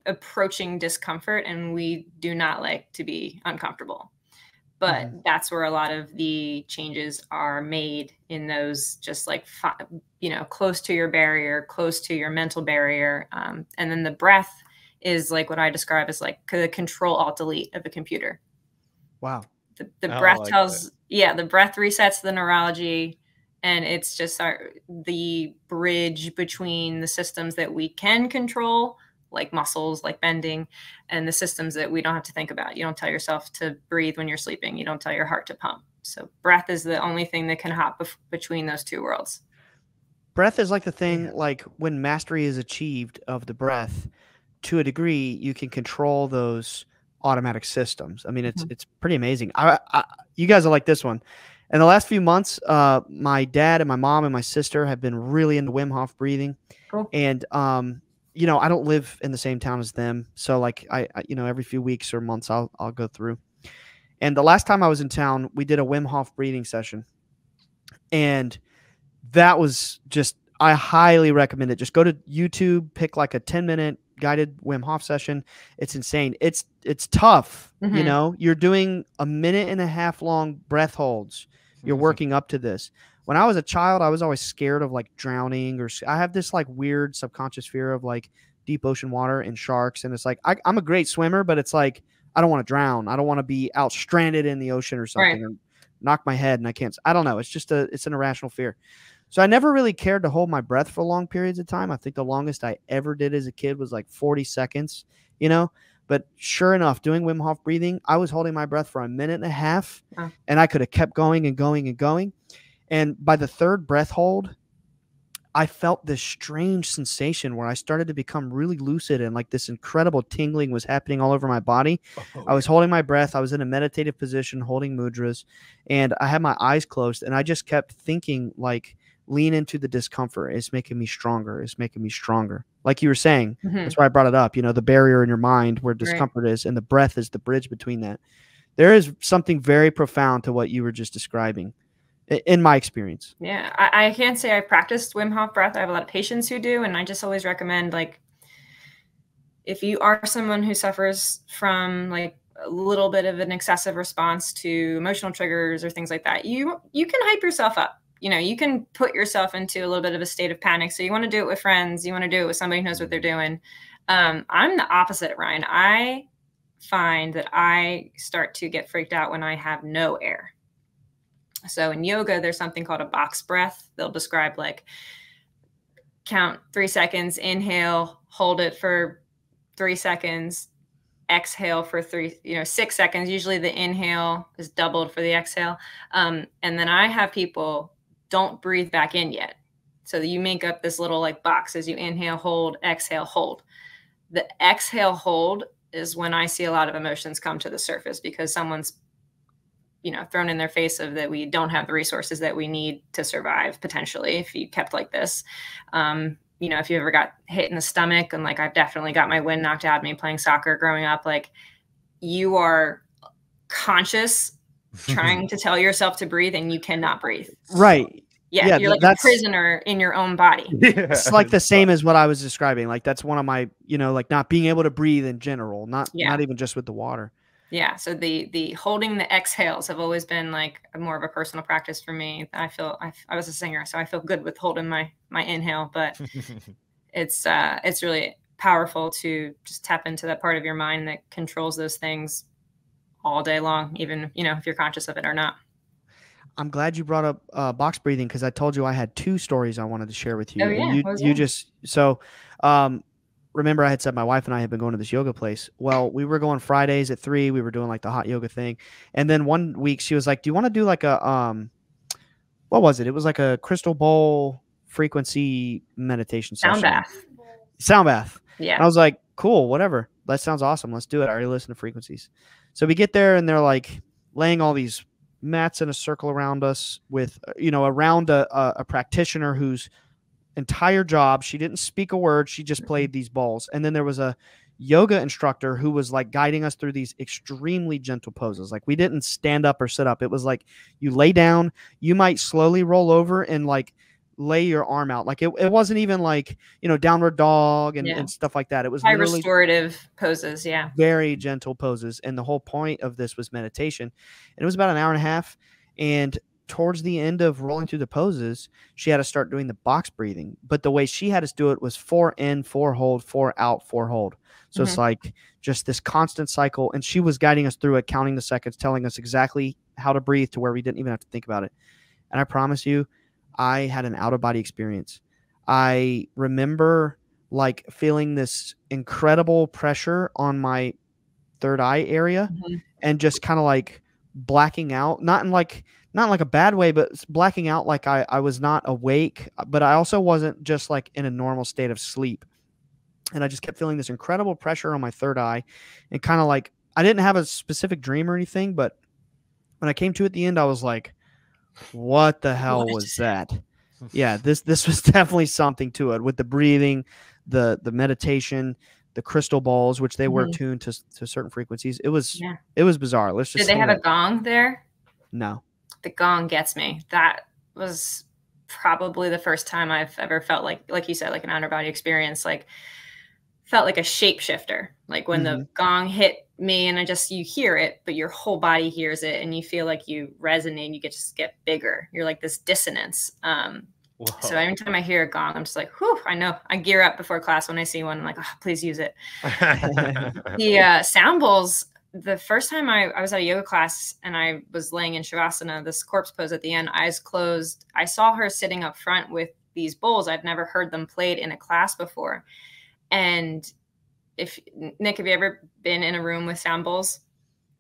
approaching discomfort, and we do not like to be uncomfortable. But that's where a lot of the changes are made, in those just like, close to your barrier, close to your mental barrier. And then the breath is like what I describe as like the Control-Alt-Delete of a computer. Wow. The breath the breath resets the neurology, and it's just the bridge between the systems that we can control, like muscles, like bending, and the systems that we don't have to think about. You don't tell yourself to breathe when you're sleeping. You don't tell your heart to pump. So breath is the only thing that can hop between those two worlds. Breath is like the thing, like when mastery is achieved of the breath, to a degree, you can control those automatic systems. I mean, it's pretty amazing. You guys are like this one. In the last few months, my dad and my mom and my sister have been really into Wim Hof breathing. Cool. And, I don't live in the same town as them. So like I every few weeks or months, I'll go through. And the last time I was in town, we did a Wim Hof breathing session. And that was just, I highly recommend it. Just go to YouTube, pick like a 10-minute guided Wim Hof session. It's insane. It's tough. You're doing 1.5 minute long breath holds. You're working up to this. When I was a child, I was always scared of like drowning, or I have this like weird subconscious fear of like deep ocean water and sharks. And it's like, I'm a great swimmer, but it's like, I don't want to drown. I don't want to be out stranded in the ocean or something, or knock my head and I can't. I don't know. It's just it's an irrational fear. So I never really cared to hold my breath for long periods of time. I think the longest I ever did as a kid was like 40 seconds, But sure enough, doing Wim Hof breathing, I was holding my breath for 1.5 minutes, and I could have kept going and going and going. And by the 3rd breath hold, I felt this strange sensation where I started to become really lucid, and like this incredible tingling was happening all over my body. I was holding my breath. I was in a meditative position, holding mudras, and I had my eyes closed, and I just kept thinking, like, lean into the discomfort. It's making me stronger. It's making me stronger. Like you were saying, that's why I brought it up, the barrier in your mind where discomfort is, and the breath is the bridge between that. There is something very profound to what you were just describing, in my experience. Yeah, I can't say I've practiced Wim Hof breath. I have a lot of patients who do, and I just always recommend, like, if you are someone who suffers from like a little bit of an excessive response to emotional triggers or things like that, you can hype yourself up. You can put yourself into a little bit of a state of panic. So you want to do it with friends. You want to do it with somebody who knows what they're doing. I'm the opposite, Ryan. I find that I start to get freaked out when I have no air. So in yoga, there's something called a box breath. They'll describe like count 3 seconds, inhale, hold it for 3 seconds, exhale for 6 seconds. Usually the inhale is doubled for the exhale. And then I have people don't breathe back in yet. So you make up this little like box as you inhale, hold, exhale, hold. The exhale hold is when I see a lot of emotions come to the surface, because someone's you know, thrown in their face of that we don't have the resources that we need to survive potentially if you kept like this. You know, if you ever got hit in the stomach, and like I've definitely got my wind knocked out of me playing soccer growing up, like you are conscious trying to tell yourself to breathe and you cannot breathe. Right. Yeah, you're like a prisoner in your own body. It's like the same as what I was describing. Like that's one of my, you know, like not being able to breathe in general, not even just with the water. Yeah. So the holding the exhales have always been like more of a personal practice for me. I was a singer, so I feel good with holding my inhale, but it's really powerful to just tap into that part of your mind that controls those things all day long, even, you know, if you're conscious of it or not. I'm glad you brought up box breathing, because I told you I had 2 stories I wanted to share with you. Oh, yeah. And you just remember I had said my wife and I had been going to this yoga place. Well, we were going Fridays at 3. We were doing like the hot yoga thing. And then one week she was like, do you want to do like a what was it? It was like a crystal bowl frequency meditation session. Sound bath. Yeah. And I was like, cool, whatever. That sounds awesome. Let's do it. I already listen to frequencies. So we get there and they're like laying all these mats in a circle around us with, you know, around a practitioner whose entire job, she didn't speak a word. She just played these balls. And then there was a yoga instructor who was like guiding us through these extremely gentle poses. Like we didn't stand up or sit up. It was like you lay down, you might slowly roll over and like lay your arm out. Like it wasn't even like, you know, downward dog and stuff like that. It was high restorative poses. Yeah. Very gentle poses. And the whole point of this was meditation. And it was about an hour and a half. And towards the end of rolling through the poses, she had to start doing the box breathing. But the way she had us do it was 4 in, 4 hold, 4 out, 4 hold. So it's like just this constant cycle. And she was guiding us through it, counting the seconds, telling us exactly how to breathe to where we didn't even have to think about it. And I promise you, I had an out-of-body experience. I remember like feeling this incredible pressure on my third eye area and just kind of like blacking out, not in like a bad way, but blacking out like I was not awake, but I also wasn't just like in a normal state of sleep. And I just kept feeling this incredible pressure on my third eye and kind of like, I didn't have a specific dream or anything, but when I came to at the end, I was like, what the hell was that? Yeah, this was definitely something to it with the breathing, the meditation, the crystal balls, which they were tuned to certain frequencies. It was bizarre. Let's just Did they have a gong there? No. The gong gets me. That was probably the first time I've ever felt like you said, like an out-of-body experience, like felt like a shapeshifter. Like when the gong hit me and you hear it, but your whole body hears it and you feel like you resonate, you just get bigger. You're like this dissonance. So every time I hear a gong, I'm just like, whew, I know. I gear up before class when I see one. I'm like, oh, please use it. The sound bowls, the first time I was at a yoga class and I was laying in Shavasana, this corpse pose at the end, eyes closed. I saw her sitting up front with these bowls. I'd never heard them played in a class before. And Nick, have you ever been in a room with sound bowls?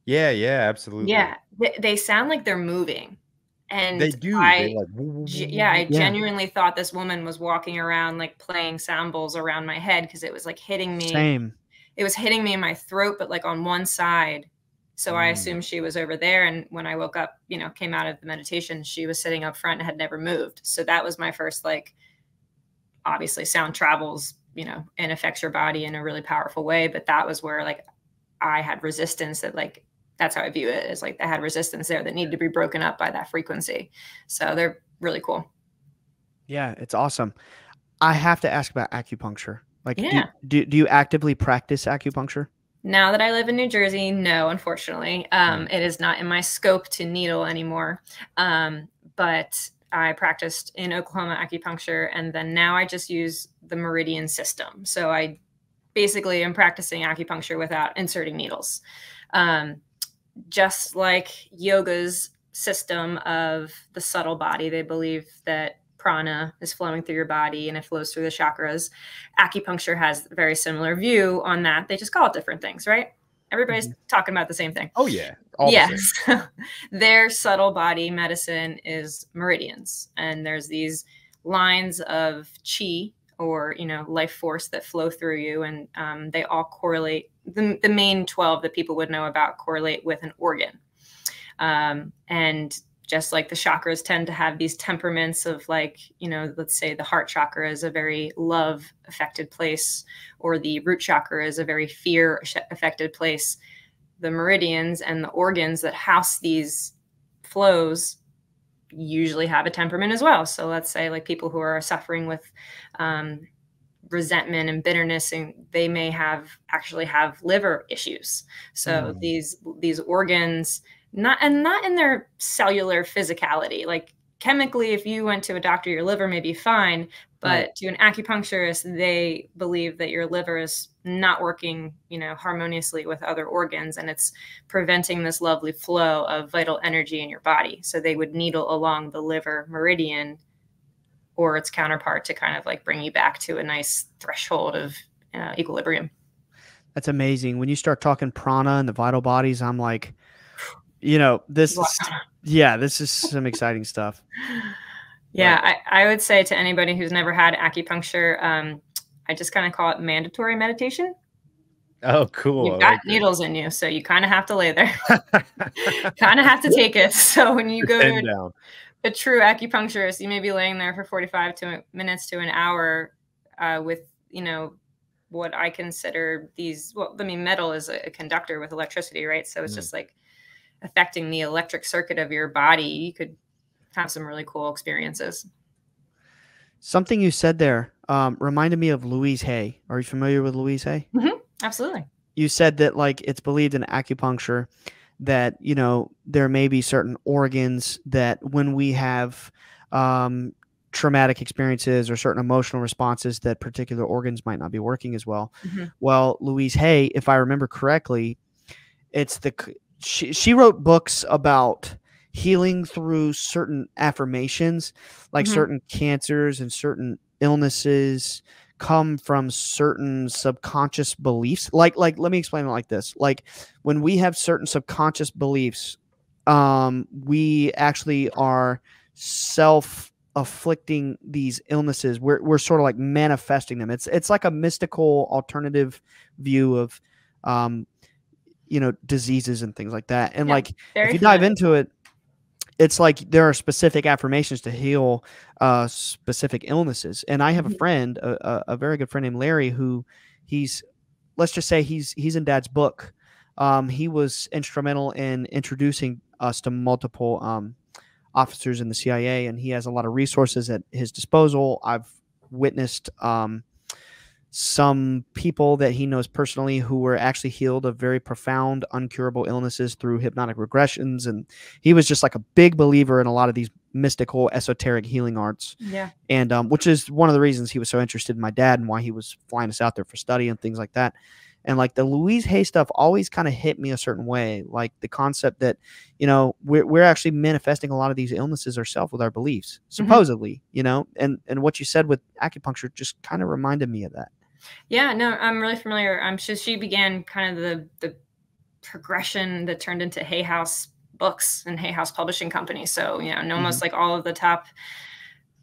Yeah, absolutely. Yeah, they sound like they're moving. And they do. I genuinely thought this woman was walking around like playing sound bowls around my head because it was like hitting me. Same. It was hitting me in my throat, but like on one side. So I assumed she was over there. And when I woke up, you know, came out of the meditation, she was sitting up front and had never moved. So that was my first, like, obviously sound travels, you know, and affects your body in a really powerful way. But that was where like I had resistance that like, that's how I view it, is like I had resistance there that needed to be broken up by that frequency. So they're really cool. Yeah, it's awesome. I have to ask about acupuncture. Like, do you actively practice acupuncture? Now that I live in New Jersey, no, unfortunately. It is not in my scope to needle anymore. But I practiced in Oklahoma acupuncture, and then now I just use the Meridian system. So I basically am practicing acupuncture without inserting needles. Just like yoga's system of the subtle body, they believe that prana is flowing through your body and it flows through the chakras. Acupuncture has a very similar view on that. They just call it different things, right? Everybody's talking about the same thing. Oh, yeah. Yes. Their subtle body medicine is meridians. And there's these lines of chi, or, you know, life force that flow through you. And they all correlate. The main 12 that people would know about correlate with an organ. And just like the chakras tend to have these temperaments of like, you know, let's say the heart chakra is a very love affected place, or the root chakra is a very fear affected place. The meridians and the organs that house these flows usually have a temperament as well. So let's say like people who are suffering with resentment and bitterness, and they may actually have liver issues. So these organs, not in their cellular physicality, like chemically, if you went to a doctor, your liver may be fine, but to an acupuncturist, they believe that your liver is not working, you know, harmoniously with other organs, and it's preventing this lovely flow of vital energy in your body. So they would needle along the liver meridian or its counterpart to kind of like bring you back to a nice threshold of equilibrium. That's amazing. When you start talking prana and the vital bodies, I'm like, you know, this is some exciting stuff. Yeah, I would say to anybody who's never had acupuncture, I just kind of call it mandatory meditation. Oh, cool. You've got needles in you, so you kind of have to lay there. Kind of have to take it. So when you go to a true acupuncturist, you may be laying there for 45 minutes to an hour with, you know, what I consider these, well, I mean, metal is a conductor with electricity, right? So it's just like affecting the electric circuit of your body. You could have some really cool experiences. Something you said there reminded me of Louise Hay. Are you familiar with Louise Hay? Mm-hmm. Absolutely. You said that like it's believed in acupuncture that, you know, there may be certain organs that when we have traumatic experiences or certain emotional responses, that particular organs might not be working as well. Well, Louise Hay, if I remember correctly, she wrote books about healing through certain affirmations, like certain cancers and certain illnesses come from certain subconscious beliefs. Like let me explain it like this. Like when we have certain subconscious beliefs, we actually are self-afflicting these illnesses. We're sort of like manifesting them. It's like a mystical alternative view of you know, diseases and things like that. And like if you dive into it, it's like there are specific affirmations to heal specific illnesses. And I have a friend, a very good friend named Larry, who let's just say he's in Dad's book. He was instrumental in introducing us to multiple officers in the CIA, and he has a lot of resources at his disposal. I've witnessed some people that he knows personally who were actually healed of very profound, uncurable illnesses through hypnotic regressions. And he was just like a big believer in a lot of these mystical, esoteric healing arts. Yeah. And which is one of the reasons he was so interested in my dad and why he was flying us out there for study and things like that. And like the Louise Hay stuff always kind of hit me a certain way, like the concept that, you know, we're actually manifesting a lot of these illnesses ourselves with our beliefs, supposedly, you know, and what you said with acupuncture just kind of reminded me of that. Yeah, no, I'm really familiar. She began kind of the progression that turned into Hay House Books and Hay House Publishing Company. So, you know, almost like all of the top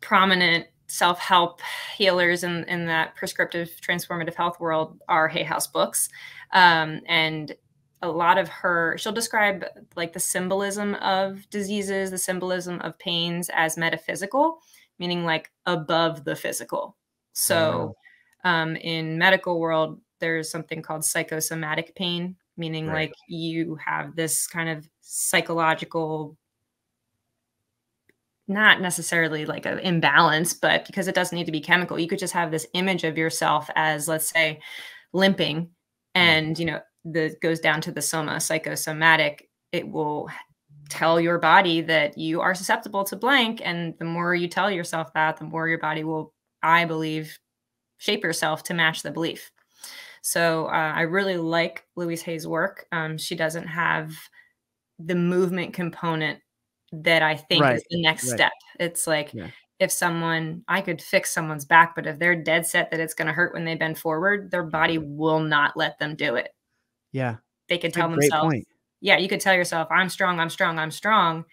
prominent self-help healers in that prescriptive transformative health world are Hay House Books. And a lot of she'll describe like the symbolism of diseases, the symbolism of pains as metaphysical, meaning like above the physical. So in medical world, there's something called psychosomatic pain, meaning like you have this kind of psychological, not necessarily like an imbalance, but because it doesn't need to be chemical, you could just have this image of yourself as, let's say, limping, and, you know, that goes down to the soma, psychosomatic. It will tell your body that you are susceptible to blank. And the more you tell yourself that, the more your body will, I believe, shape yourself to match the belief. So I really like Louise Hay's work. She doesn't have the movement component that I think is the next step. It's like if I could fix someone's back, but if they're dead set that it's going to hurt when they bend forward, their body will not let them do it. Yeah. They could tell themselves, you could tell yourself, I'm strong, I'm strong, I'm strong.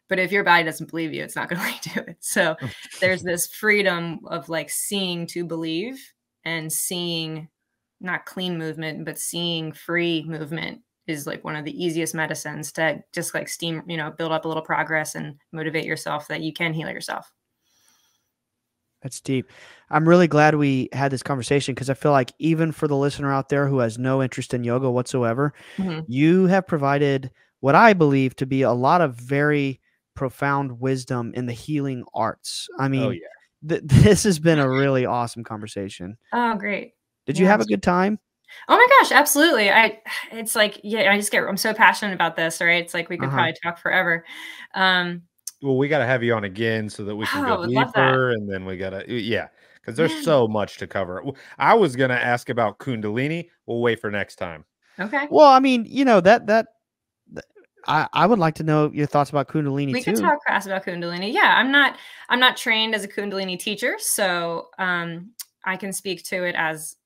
But if your body doesn't believe you, it's not going to let you do it. So there's this freedom of like seeing to believe, and seeing not clean movement, but seeing free movement is like one of the easiest medicines to just like steam, build up a little progress and motivate yourself that you can heal yourself. That's deep. I'm really glad we had this conversation because I feel like even for the listener out there who has no interest in yoga whatsoever, you have provided what I believe to be a lot of very profound wisdom in the healing arts. I mean, this has been a really awesome conversation. Oh, great. Did you have a good time? Oh my gosh, absolutely. It's like, I'm so passionate about this, right? It's like we could probably talk forever. Well, we got to have you on again so that we can go deeper, and then we got to, because there's so much to cover. I was going to ask about Kundalini. We'll wait for next time. Okay. Well, I mean, I would like to know your thoughts about Kundalini we too. We can talk fast about Kundalini. Yeah, I'm not trained as a Kundalini teacher, so I can speak to it as,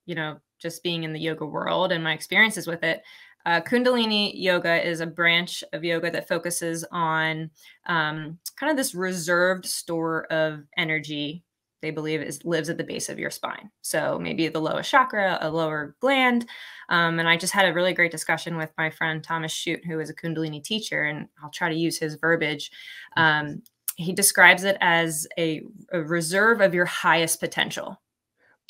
just being in the yoga world and my experiences with it. Kundalini yoga is a branch of yoga that focuses on kind of this reserved store of energy they believe lives at the base of your spine. So maybe the lowest chakra, a lower gland. And I just had a really great discussion with my friend Thomas Shute, who is a Kundalini teacher, and I'll try to use his verbiage. He describes it as a reserve of your highest potential,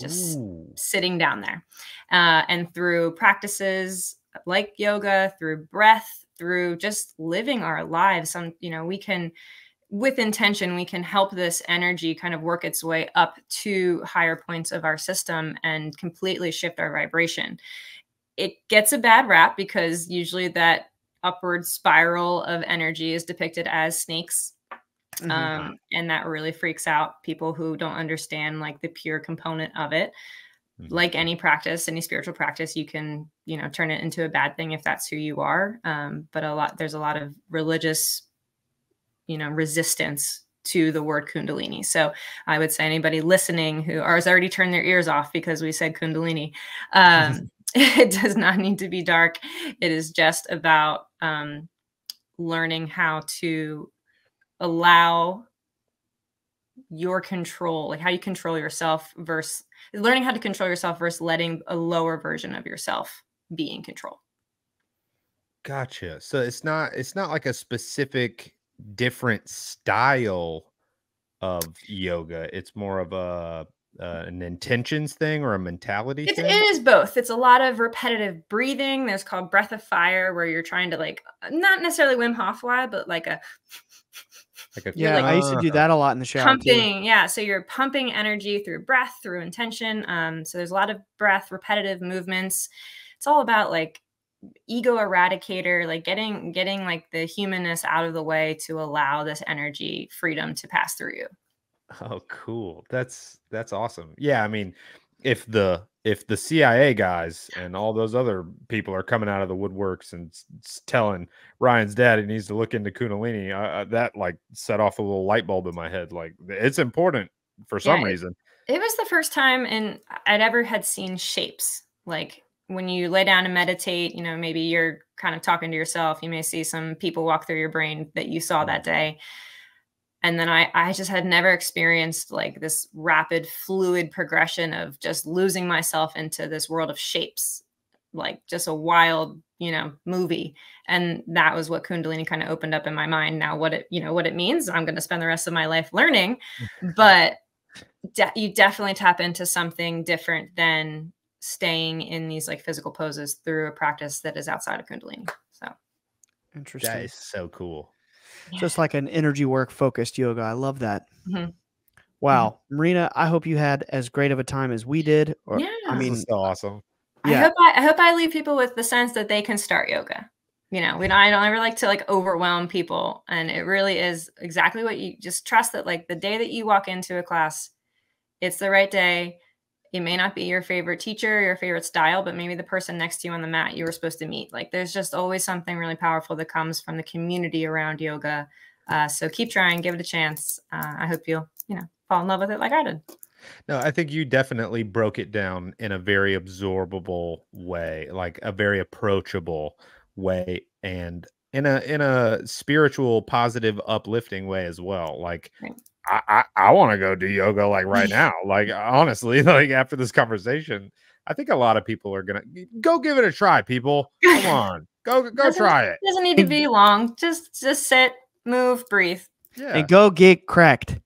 just sitting down there. And through practices like yoga, through breath, through just living our lives, we can, with intention, we can help this energy kind of work its way up to higher points of our system and completely shift our vibration. It gets a bad rap because usually that upward spiral of energy is depicted as snakes. And that really freaks out people who don't understand like the pure component of it. Like any practice, any spiritual practice, you can, turn it into a bad thing if that's who you are. But there's a lot of religious, resistance to the word Kundalini. So I would say anybody listening who has already turned their ears off because we said Kundalini, it does not need to be dark. It is just about learning how to allow your control, like how you control yourself versus learning how to control yourself versus letting a lower version of yourself be in control. Gotcha. So it's not like a specific different style of yoga. It's more of an intentions thing or a mentality thing? It is both. It's a lot of repetitive breathing. There's called breath of fire, where you're trying to like, not necessarily Wim Hof why, but like a I used to do that a lot in the shower pumping too. Yeah, so you're pumping energy through breath, through intention. So there's a lot of breath, repetitive movements. It's all about like ego eradicator, like getting like the humanness out of the way to allow this energy freedom to pass through you. Oh, cool. That's awesome. Yeah, I mean, if the CIA guys and all those other people are coming out of the woodworks and telling Ryan's dad he needs to look into Kundalini, that like set off a little light bulb in my head. Like, it's important for some reason. It was the first time I'd ever had seen shapes. Like when you lay down and meditate, maybe you're kind of talking to yourself. You may see some people walk through your brain that you saw that day. And then I just had never experienced like this rapid fluid progression of just losing myself into this world of shapes, like just a wild, movie. And that was what Kundalini kind of opened up in my mind. Now what it means, I'm going to spend the rest of my life learning, but you definitely tap into something different than staying in these like physical poses through a practice that is outside of Kundalini. So interesting. That is so cool. Just like an energy work focused yoga. I love that. Mm-hmm. Wow. Marina, I hope you had as great of a time as we did. I mean, this is so awesome. Yeah. I hope I leave people with the sense that they can start yoga. I don't ever like to like overwhelm people. And it really is exactly what you just trust that like the day that you walk into a class, it's the right day. It may not be your favorite teacher, your favorite style, but maybe the person next to you on the mat you were supposed to meet. Like there's just always something really powerful that comes from the community around yoga. So keep trying, give it a chance. I hope you'll, fall in love with it like I did. No, I think you definitely broke it down in a very absorbable way, like a very approachable way, and in a spiritual, positive, uplifting way as well. Like, right. I want to go do yoga like right now. Like, honestly, like after this conversation, I think a lot of people are going to go give it a try. People, come on. Go try it. Doesn't need to be long. Just sit, move, breathe. Yeah. And go get cracked.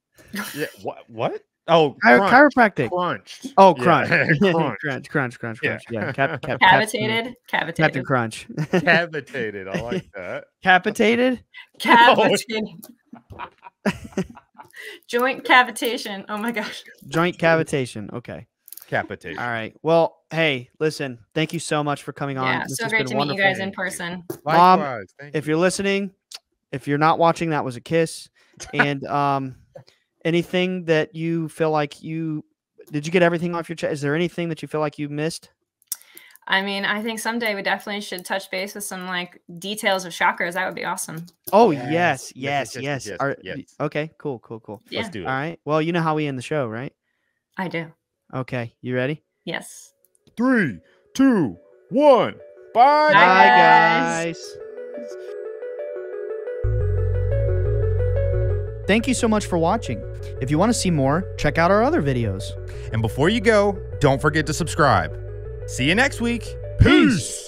Yeah. What? Oh, chiropractic. Crunched. Oh, crunch. Yeah. crunch. Yeah. Yeah. Cavitated. Captain Crunch. Cavitated. I like that. Capitated? Cavitated. Joint cavitation. Oh my gosh. Joint cavitation. Okay. Capitation. All right. Well, hey, listen, thank you so much for coming on. Yeah, This so has great been to meet you wonderful. guys in person. Likewise. Thank If you. you're listening, if you're not watching, that was a kiss. And anything that you feel like did you get everything off your chest? Is there anything that you feel like you missed? I mean, I think someday we definitely should touch base with some like details of chakras. That would be awesome. Oh, Yes. yes. Yes. Okay, cool. Yeah. Let's do it. All right. Well, you know how we end the show, right? I do. Okay. You ready? Yes. 3, 2, 1. Bye. Bye, guys. Thank you so much for watching. If you want to see more, check out our other videos. And before you go, don't forget to subscribe. See you next week. Peace.